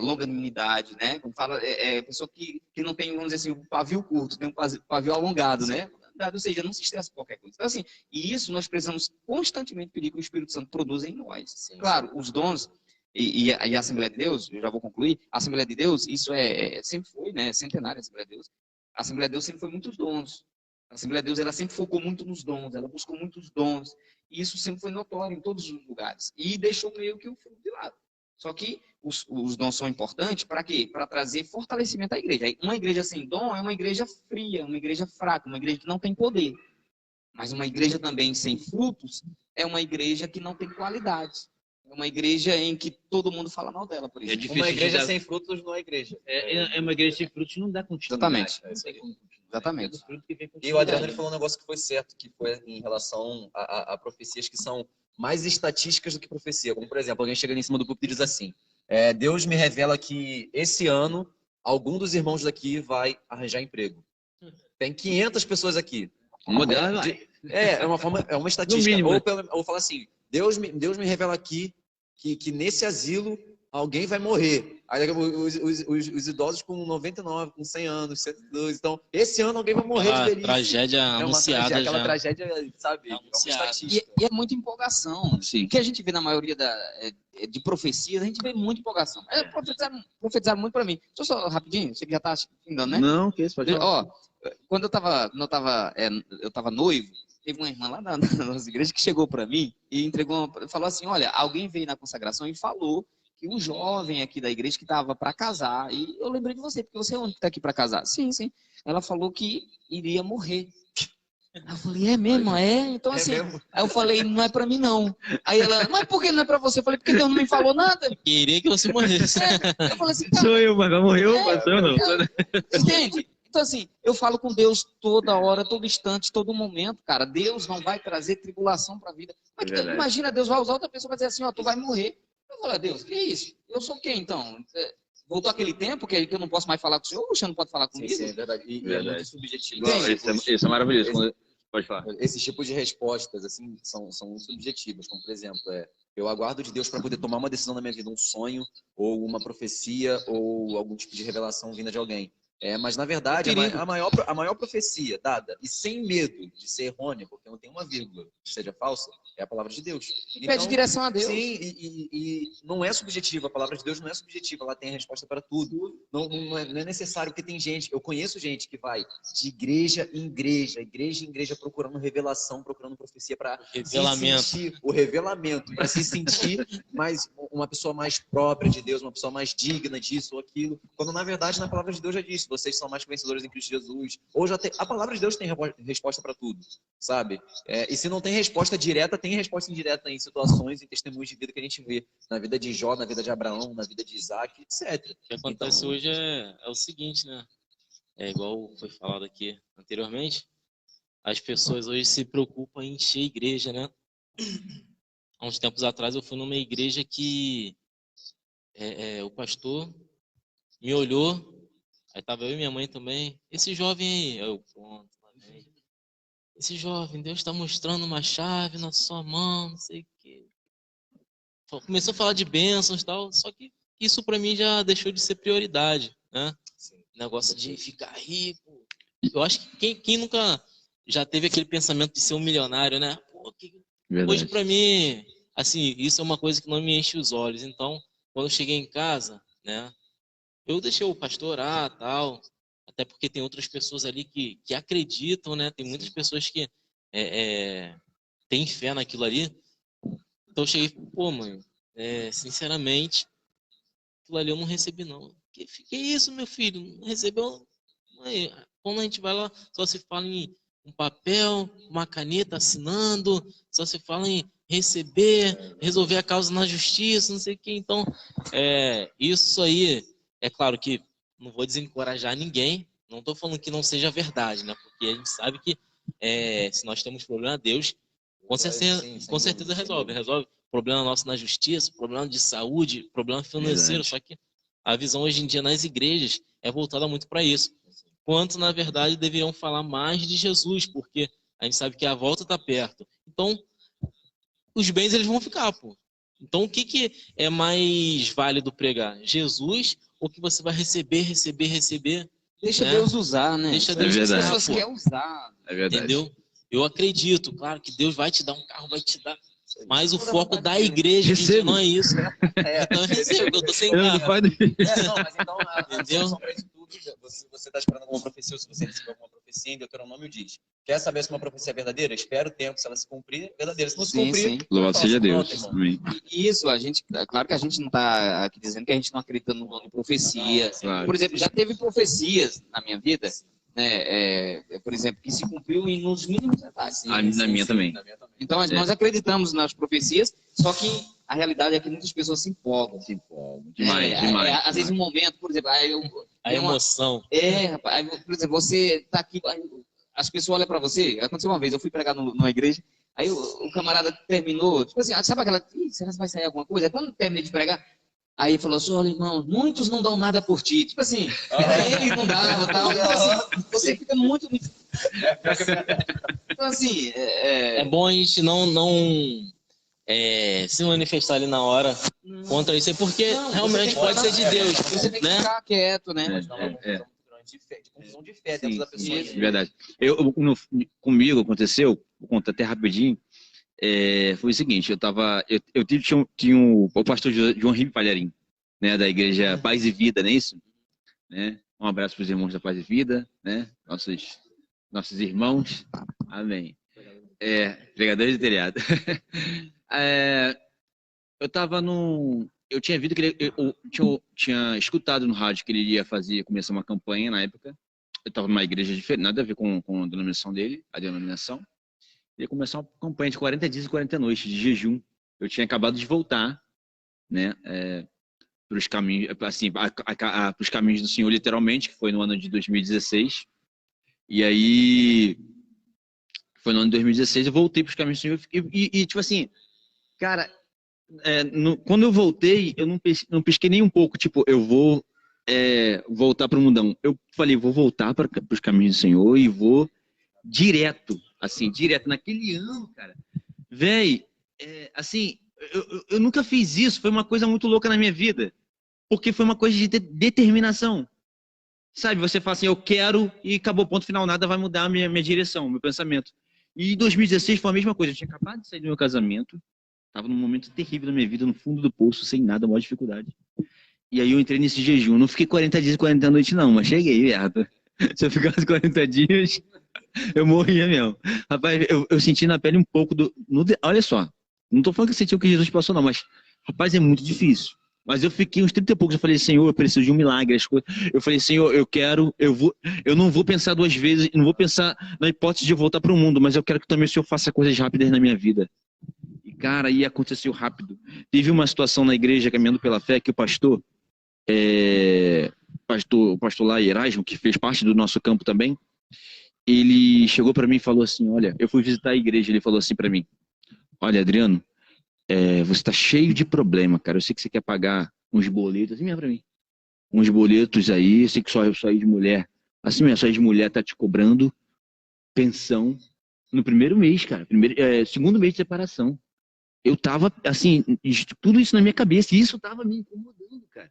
S3: Longanimidade, né? Como fala, pessoa que não tem, vamos dizer assim, um pavio curto, tem um pavio alongado, né? Ou seja, não se estressa por qualquer coisa. Então, assim, e isso nós precisamos constantemente pedir que o Espírito Santo produza em nós. Sim, claro, os dons e a Assembleia de Deus, eu já vou concluir, a Assembleia de Deus, isso sempre foi, né? Centenária a Assembleia de Deus. A Assembleia de Deus sempre foi muitos dons. A Assembleia de Deus, ela sempre focou muito nos dons, ela buscou muitos dons. E isso sempre foi notório em todos os lugares. E deixou meio que o fruto de lado. Só que os dons são importantes para quê? Para trazer fortalecimento à igreja. Uma igreja sem dom é uma igreja fria, uma igreja fraca, uma igreja que não tem poder. Mas uma igreja também sem frutos é uma igreja que não tem qualidade. É uma igreja em que todo mundo fala mal dela, por
S6: É
S3: exemplo.
S6: difícil
S4: Uma igreja
S6: de dar-
S4: sem frutos não é igreja.
S6: É uma igreja sem frutos, não dá continuidade.
S3: Exatamente.
S6: Não tem como continuar.
S3: Exatamente.
S6: É do fruto que vem
S4: E o
S6: continuidade.
S4: Adriano ele falou um negócio que foi certo, que foi em relação a profecias que são mais estatísticas do que profecia. Como, por exemplo, alguém chega em cima do púlpito e diz assim, Deus me revela que esse ano algum dos irmãos daqui vai arranjar emprego. Tem 500 pessoas aqui.
S6: Moderno,
S4: É uma estatística.
S6: No mínimo.
S4: Ou falar assim, Deus me revela aqui que nesse asilo alguém vai morrer. Aí os idosos com 99, com 100 anos, 102. Então, esse ano alguém vai morrer de
S2: A
S4: velhice.
S2: tragédia
S4: É uma
S2: anunciada
S4: tragédia, aquela
S2: já.
S4: tragédia, sabe? É uma
S2: Anunciada.
S4: estatística.
S3: E é muita empolgação.
S6: Sim.
S3: O que a gente vê na maioria de profecias, a gente vê muita empolgação. Profetizaram muito para mim. Deixa eu só rapidinho, você que já está findando, né?
S6: Não, que isso, pode falar.
S3: Ó, quando eu tava noivo, teve uma irmã lá na nossa igreja que chegou para mim e falou assim, olha, alguém veio na consagração e falou que um jovem aqui da igreja que estava para casar, e eu lembrei de você, porque você é o único que está aqui para casar. Sim, sim. Ela falou que iria morrer. Aí eu falei, é mesmo? É? Então assim, aí eu falei, não é para mim não. Aí ela, mas por que não é para você? Eu falei, porque Deus não me falou nada.
S2: Queria que você morresse.
S3: Eu falei assim, cara,
S6: Sou eu, mas morreu, mas eu não.
S3: entende? Então, assim, eu falo com Deus toda hora, todo instante, todo momento, cara. Deus não vai trazer tribulação para a vida. Mas
S6: Verdade.
S3: imagina, Deus vai usar outra pessoa para dizer assim, ó, tu vai morrer. Eu falo, Deus, que isso? Eu sou quem, então? Voltou aquele tempo que eu não posso mais falar com o senhor? O senhor não pode falar comigo?
S4: Sim, é verdade. E é
S6: Verdade.
S4: muito subjetivo.
S6: Isso é maravilhoso. Pode falar.
S4: Esses tipos de respostas, assim, são subjetivas. Como, por exemplo, eu aguardo de Deus para poder tomar uma decisão na minha vida, um sonho, ou uma profecia, ou algum tipo de revelação vinda de alguém. Mas, na verdade, a maior profecia dada, e sem medo de ser errônea, porque não tem uma vírgula que seja falsa, é a palavra de Deus.
S3: E pede direção a Deus.
S4: Sim, e não é subjetiva, a palavra de Deus não é subjetiva, ela tem a resposta para tudo. Não é necessário, porque tem gente, eu conheço gente que vai de igreja em igreja, procurando revelação, procurando profecia para
S2: Revelamento.
S4: o revelamento, para se sentir mais uma pessoa mais própria de Deus, uma pessoa mais digna disso ou aquilo, quando na verdade na palavra de Deus já disse, vocês são mais que vencedores em Cristo Jesus, ou já tem, a palavra de Deus tem resposta para tudo, sabe? E se não tem resposta direta, tem resposta indireta em situações e testemunhos de vida que a gente vê na vida de Jó, na vida de Abraão, na vida de Isaac, etc.
S2: O que acontece hoje é o seguinte, né? É igual foi falado aqui anteriormente, as pessoas hoje se preocupam em encher a igreja, né? Há uns tempos atrás eu fui numa igreja que o pastor me olhou, aí tava eu e minha mãe também, esse jovem aí, pronto, lá vem. Esse jovem, Deus está mostrando uma chave na sua mão, não sei o quê. Começou a falar de bênçãos e tal, só que isso para mim já deixou de ser prioridade, né? Negócio de ficar rico. Eu acho que quem nunca já teve aquele pensamento de ser um milionário, né? Pô, hoje para mim, assim, isso é uma coisa que não me enche os olhos. Então, quando eu cheguei em casa, né? Eu deixei o pastor orar, tal, até porque tem outras pessoas ali que acreditam, né? Tem muitas pessoas que têm fé naquilo ali. Então eu cheguei, pô, mãe, sinceramente, aquilo ali eu não recebi, não. Que isso, meu filho? Não recebeu? Mãe, quando a gente vai lá, só se fala em um papel, uma caneta assinando, só se fala em receber, resolver a causa na justiça, não sei o que. Então, isso aí, é claro que não vou desencorajar ninguém, não estou falando que não seja verdade, né? Porque a gente sabe que se nós temos problema, Deus com certeza resolve problema nosso na justiça, problema de saúde, problema financeiro. Verdade. Só que a visão hoje em dia nas igrejas é voltada muito para isso. Quanto, na verdade, deveriam falar mais de Jesus, porque a gente sabe que a volta está perto. Então, os bens eles vão ficar, pô. Então, o que é mais válido pregar? Jesus ou que você vai receber?
S3: Deixa Deus usar, né?
S2: Deixa Deus
S3: usar.
S2: As
S3: pessoas querem usar.
S6: É verdade.
S2: Entendeu? Eu acredito, claro, que Deus vai te dar um carro, vai te dar. Mas o foco da igreja não é isso. Então, eu tô sem carro.
S4: Mas então, a solução para isso tudo, você está esperando alguma profecia, ou se você recebeu alguma profecia, em Deuteronômio diz, quer saber se uma profecia é verdadeira? Espera o tempo, se ela se cumprir, é verdadeira. Se não se cumprir,
S6: louvado seja Deus.
S3: Isso, claro que a gente não está aqui dizendo que a gente não acredita no dono de profecia. Claro. Por exemplo, já teve profecias na minha vida, né, por exemplo, que se cumpriu nos mínimos detalhes.
S6: Na minha também.
S3: Então, nós acreditamos nas profecias, só que a realidade é que muitas pessoas se empolgam.
S6: Se empolgam. Demais,
S3: É,
S6: demais.
S3: às vezes um momento, por exemplo,
S2: A emoção.
S3: rapaz, por exemplo, você tá aqui, aí as pessoas olham para você. Aconteceu uma vez, eu fui pregar numa igreja, aí o camarada terminou, tipo assim, sabe aquela, será que vai sair alguma coisa? Aí quando eu terminei de pregar, aí ele falou assim, olha, irmão, muitos não dão nada por ti. Tipo assim, ele não dava, tal. Então, assim, você fica muito... Então, assim...
S2: É bom a gente não se manifestar ali na hora contra isso, porque
S3: Não,
S2: realmente pode ser de Deus,
S3: Você tem que
S2: né?
S3: ficar quieto, né?
S5: Mas dá uma confusão muito grande de confusão de fé dentro da pessoa.
S3: isso.
S6: Verdade. Comigo aconteceu, vou contar até rapidinho, foi o seguinte, tinha o pastor João Ribe Palharim, né, da igreja Paz e Vida, não é isso? Né? Um abraço para os irmãos da Paz e Vida, né? Nossos irmãos, amém. Pregadores de telhado. Eu tinha visto que eu tinha escutado no rádio que ele ia começar uma campanha na época. Eu estava numa igreja diferente, nada a ver com a denominação dele, a denominação. Ele ia começar uma campanha de 40 dias e 40 noites de jejum. Eu tinha acabado de voltar, né, para os caminhos, assim, para os caminhos do Senhor, literalmente, que foi no ano de 2016. E aí, foi no ano de 2016, eu voltei para os caminhos do Senhor e tipo assim, cara, quando eu voltei, eu não pesquei nem um pouco, tipo, eu vou voltar para o mundão. Eu falei, vou voltar para os caminhos do Senhor e vou direto, naquele ano, cara. Véi, assim, eu nunca fiz isso, foi uma coisa muito louca na minha vida, porque foi uma coisa de determinação. Sabe, você fala assim, eu quero, e acabou, ponto final, nada vai mudar a minha direção, meu pensamento. E em 2016 foi a mesma coisa, eu tinha acabado de sair do meu casamento, estava num momento terrível da minha vida, no fundo do poço, sem nada, maior dificuldade. E aí eu entrei nesse jejum, não fiquei 40 dias e 40 noites não, mas cheguei, viado. Se eu ficasse 40 dias, eu morria mesmo. Rapaz, eu senti na pele um pouco olha só, não tô falando que eu senti o que Jesus passou não, mas, rapaz, é muito difícil. Mas eu fiquei uns 30 e poucos, eu falei, Senhor, eu preciso de um milagre. Eu falei, Senhor, eu não vou pensar duas vezes, não vou pensar na hipótese de eu voltar para o mundo, mas eu quero que também o Senhor faça coisas rápidas na minha vida. E, cara, aí aconteceu rápido. Teve uma situação na igreja, caminhando pela fé, que o pastor lá, Erasmo, que fez parte do nosso campo também, ele chegou para mim e falou assim, olha, eu fui visitar a igreja, ele falou assim para mim, olha, Adriano, você tá cheio de problema, cara. Eu sei que você quer pagar uns boletos, assim mesmo pra mim. Uns boletos aí, eu sei que só aí de mulher. Assim mesmo, só aí de mulher tá te cobrando pensão no primeiro mês, cara. Segundo mês de separação. Eu tava, assim, tudo isso na minha cabeça, e isso tava me incomodando, cara.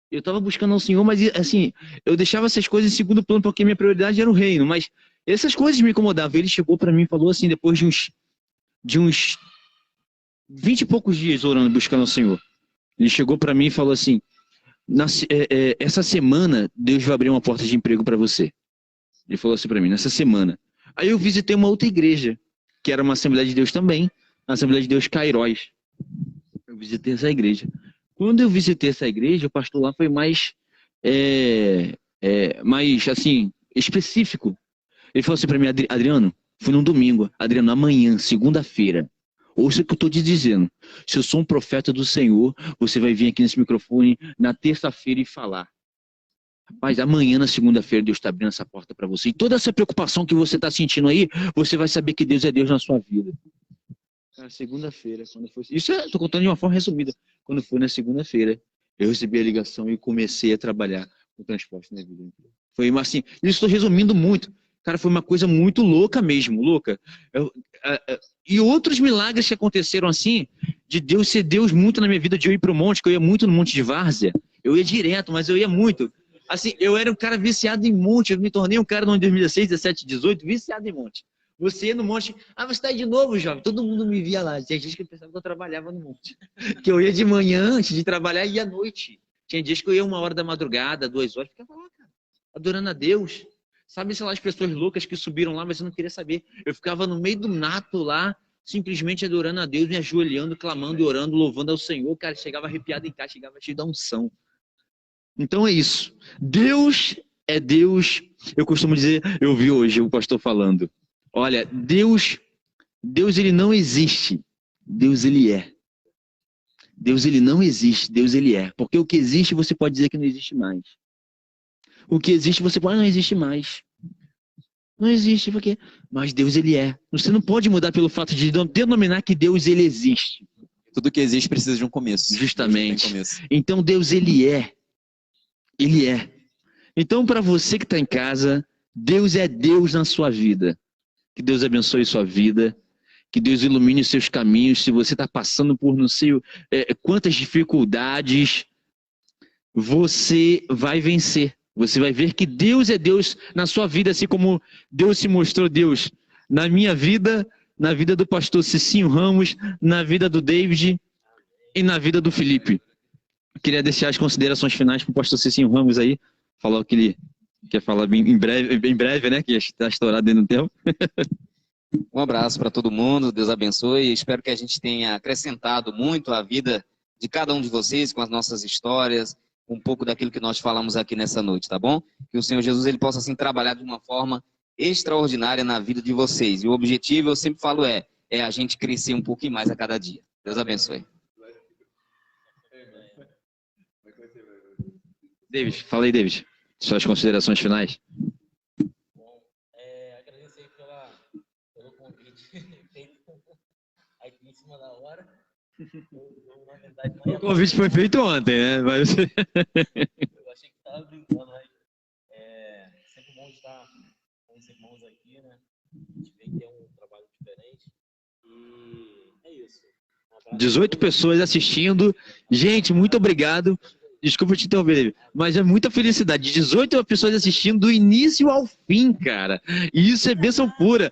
S6: Eu tava buscando ao Senhor, mas, assim, eu deixava essas coisas em segundo plano, porque minha prioridade era o reino, mas essas coisas me incomodavam. Ele chegou pra mim e falou assim, depois de uns 20 e poucos dias orando, buscando ao Senhor. Ele chegou para mim e falou assim, essa semana Deus vai abrir uma porta de emprego para você. Ele falou assim para mim, nessa semana. Aí eu visitei uma outra igreja, que era uma Assembleia de Deus também, a Assembleia de Deus Cairóis. Eu visitei essa igreja. Quando eu visitei essa igreja, o pastor lá foi mais assim, específico. Ele falou assim para mim, Adriano, foi num domingo, Adriano, amanhã, segunda-feira, ouça o que eu estou te dizendo. Se eu sou um profeta do Senhor, você vai vir aqui nesse microfone na terça-feira e falar. Rapaz, amanhã, na segunda-feira, Deus está abrindo essa porta para você. E toda essa preocupação que você está sentindo aí, você vai saber que Deus é Deus na sua vida. Cara, segunda-feira, quando foi... Isso eu estou contando de uma forma resumida. Quando foi na segunda-feira, eu recebi a ligação e comecei a trabalhar com transporte na vida. Foi assim, isso estou resumindo muito. Cara, foi uma coisa muito louca mesmo, louca. E outros milagres que aconteceram assim, de Deus ser Deus muito na minha vida, de eu ir para o monte, que eu ia muito no Monte de Várzea. Eu ia direto, mas eu ia muito. Assim, eu era um cara viciado em monte, eu me tornei um cara no ano de 2016, 17, 18, viciado em monte. Você ia no monte, você está aí de novo, jovem. Todo mundo me via lá. Tinha gente que pensava que eu trabalhava no monte. Que eu ia de manhã antes de trabalhar e ia à noite. Tinha dias que eu ia 1h da madrugada, 2h, ficava lá, cara, adorando a Deus. Sabe, sei lá, as pessoas loucas que subiram lá, mas eu não queria saber. Eu ficava no meio do mato lá, simplesmente adorando a Deus, me ajoelhando, clamando e orando, louvando ao Senhor. Cara, chegava arrepiado em casa, chegava cheio da unção. Então é isso. Deus é Deus. Eu costumo dizer, eu vi hoje o pastor falando. Olha, Deus ele não existe. Deus ele é. Deus, ele não existe, Deus, ele é. Porque o que existe, você pode dizer que não existe mais. O que existe, você pode, não existe mais. Não existe, porque... Mas Deus, ele é. Você não pode mudar pelo fato de denominar que Deus, ele existe.
S4: Tudo que existe precisa de um começo.
S6: Justamente.
S4: Tem começo.
S6: Então, Deus, ele é. Ele é. Então, para você que está em casa, Deus é Deus na sua vida. Que Deus abençoe sua vida. Que Deus ilumine os seus caminhos. Se você está passando por não sei quantas dificuldades, você vai vencer. Você vai ver que Deus é Deus na sua vida, assim como Deus se mostrou Deus na minha vida, na vida do pastor Cicinho Ramos, na vida do David e na vida do Felipe. Eu queria deixar as considerações finais para o pastor Cicinho Ramos aí. Falou que ele quer falar em breve, né? Que está estourado dentro do tempo.
S3: Um abraço para todo mundo, Deus abençoe. Espero que a gente tenha acrescentado muito a vida de cada um de vocês com as nossas histórias, um pouco daquilo que nós falamos aqui nessa noite, tá bom? Que o Senhor Jesus ele possa assim trabalhar de uma forma extraordinária na vida de vocês. E o objetivo, eu sempre falo, é a gente crescer um pouquinho mais a cada dia. Deus abençoe.
S6: David, fala aí, David. Suas considerações finais.
S2: Agradecer pelo convite feito aqui em cima da hora. Na verdade,
S6: O convite foi feito ontem, né? Mas...
S2: eu achei que estava brincando, mas é sempre bom estar com os irmãos aqui, né? A gente vê que é um trabalho diferente. E é isso.
S6: 18 pessoas assistindo. Gente, muito obrigado. Desculpa te interromper, mas é muita felicidade. 18 pessoas assistindo do início ao fim, cara. E isso é bênção pura.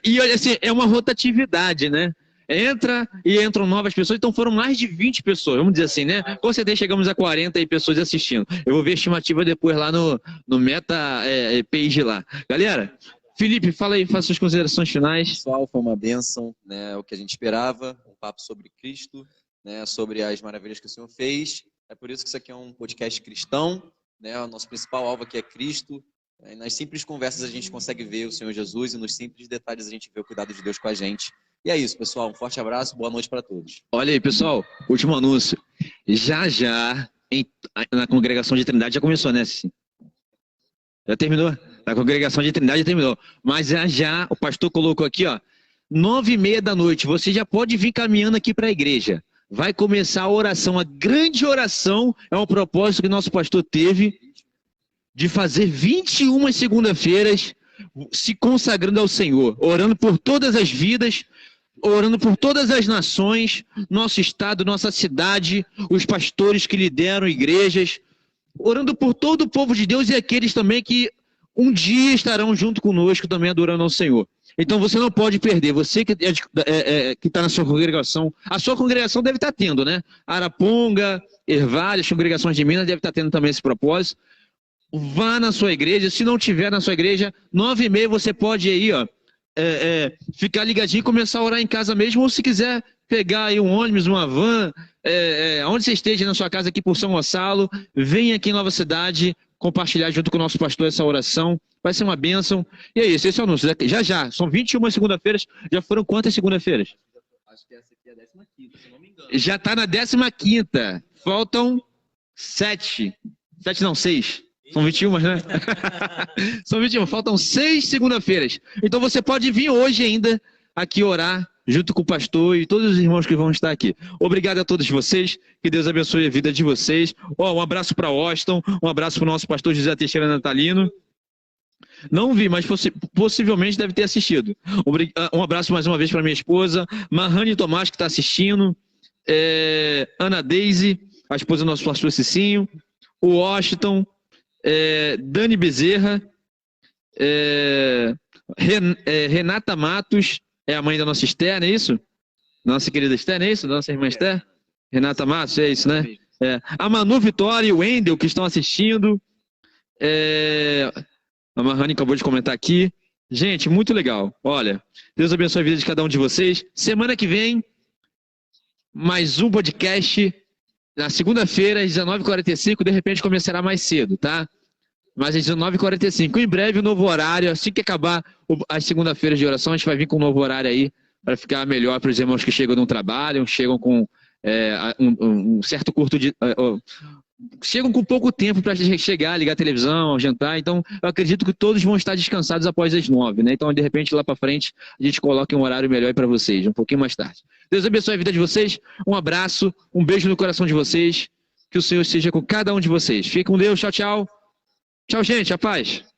S6: E olha assim, é uma rotatividade, né? Entra e entram novas pessoas, então foram mais de 20 pessoas, vamos dizer assim, né? Com certeza chegamos a 40 aí pessoas assistindo. Eu vou ver a estimativa depois lá no Meta Page lá. Galera, Felipe, fala aí, faça suas considerações finais.
S4: Pessoal, foi uma bênção, né? O que a gente esperava, um papo sobre Cristo, né? Sobre as maravilhas que o Senhor fez. É por isso que isso aqui é um podcast cristão, né? O nosso principal alvo aqui é Cristo. E nas simples conversas a gente consegue ver o Senhor Jesus e nos simples detalhes a gente vê o cuidado de Deus com a gente. E é isso, pessoal. Um forte abraço, boa noite para todos.
S6: Olha aí, pessoal, último anúncio. Já, na congregação de Trindade já começou, né, Cici? Já terminou? Na congregação de Trindade já terminou. Mas já, o pastor colocou aqui, ó, 9h30 da noite, você já pode vir caminhando aqui para a igreja. Vai começar a oração, a grande oração, é um propósito que nosso pastor teve de fazer 21 segunda-feiras se consagrando ao Senhor, orando por todas as vidas, orando por todas as nações, nosso estado, nossa cidade, os pastores que lideram igrejas, orando por todo o povo de Deus e aqueles também que um dia estarão junto conosco também adorando ao Senhor. Então você não pode perder, você que está na sua congregação, a sua congregação deve estar tendo, né? Araponga, Ervalha, as congregações de Minas devem estar tendo também esse propósito. Vá na sua igreja, se não tiver na sua igreja, 9h30 você pode aí, ó, ficar ligadinho e começar a orar em casa mesmo, ou se quiser pegar aí um ônibus, uma van, onde você esteja na sua casa aqui por São Gonçalo, venha aqui em Nova Cidade compartilhar junto com o nosso pastor essa oração, vai ser uma bênção. E é isso, esse é o anúncio, já, são 21 segunda-feiras, já foram quantas segunda-feiras?
S5: Acho que essa aqui é a 15ª, se não me engano.
S6: Já está na 15ª, faltam 6. São 21, né? São 21, faltam 6 segunda-feiras. Então você pode vir hoje ainda aqui orar junto com o pastor e todos os irmãos que vão estar aqui. Obrigado a todos vocês, que Deus abençoe a vida de vocês. Um abraço para Austin, um abraço para o nosso pastor José Teixeira Natalino. Não vi, mas possivelmente deve ter assistido. Um abraço mais uma vez para minha esposa, Marrane Tomás, que está assistindo, Ana Deise, a esposa do nosso pastor Cicinho, o Washington, Dani Bezerra, Renata Matos, é a mãe da nossa Esther, não é isso? Nossa querida Esther, não é isso? Nossa irmã Esther? Renata Matos, é isso, né? A Manu Vitória e o Wendel, que estão assistindo. A Marrani acabou de comentar aqui. Gente, muito legal. Olha, Deus abençoe a vida de cada um de vocês. Semana que vem, mais um podcast. Na segunda-feira, às 19h45, de repente começará mais cedo, tá? Mas às 19h45. Em breve, um novo horário. Assim que acabar as segunda-feiras de oração, a gente vai vir com um novo horário aí, para ficar melhor para os irmãos que chegam no trabalho, chegam com um certo curto de... chegam com pouco tempo para chegar, ligar a televisão, jantar, então eu acredito que todos vão estar descansados após as 9, né? Então, de repente, lá para frente, a gente coloca um horário melhor para vocês, um pouquinho mais tarde. Deus abençoe a vida de vocês, um abraço, um beijo no coração de vocês, que o Senhor esteja com cada um de vocês. Fique com Deus, tchau, tchau. Tchau, gente, a paz.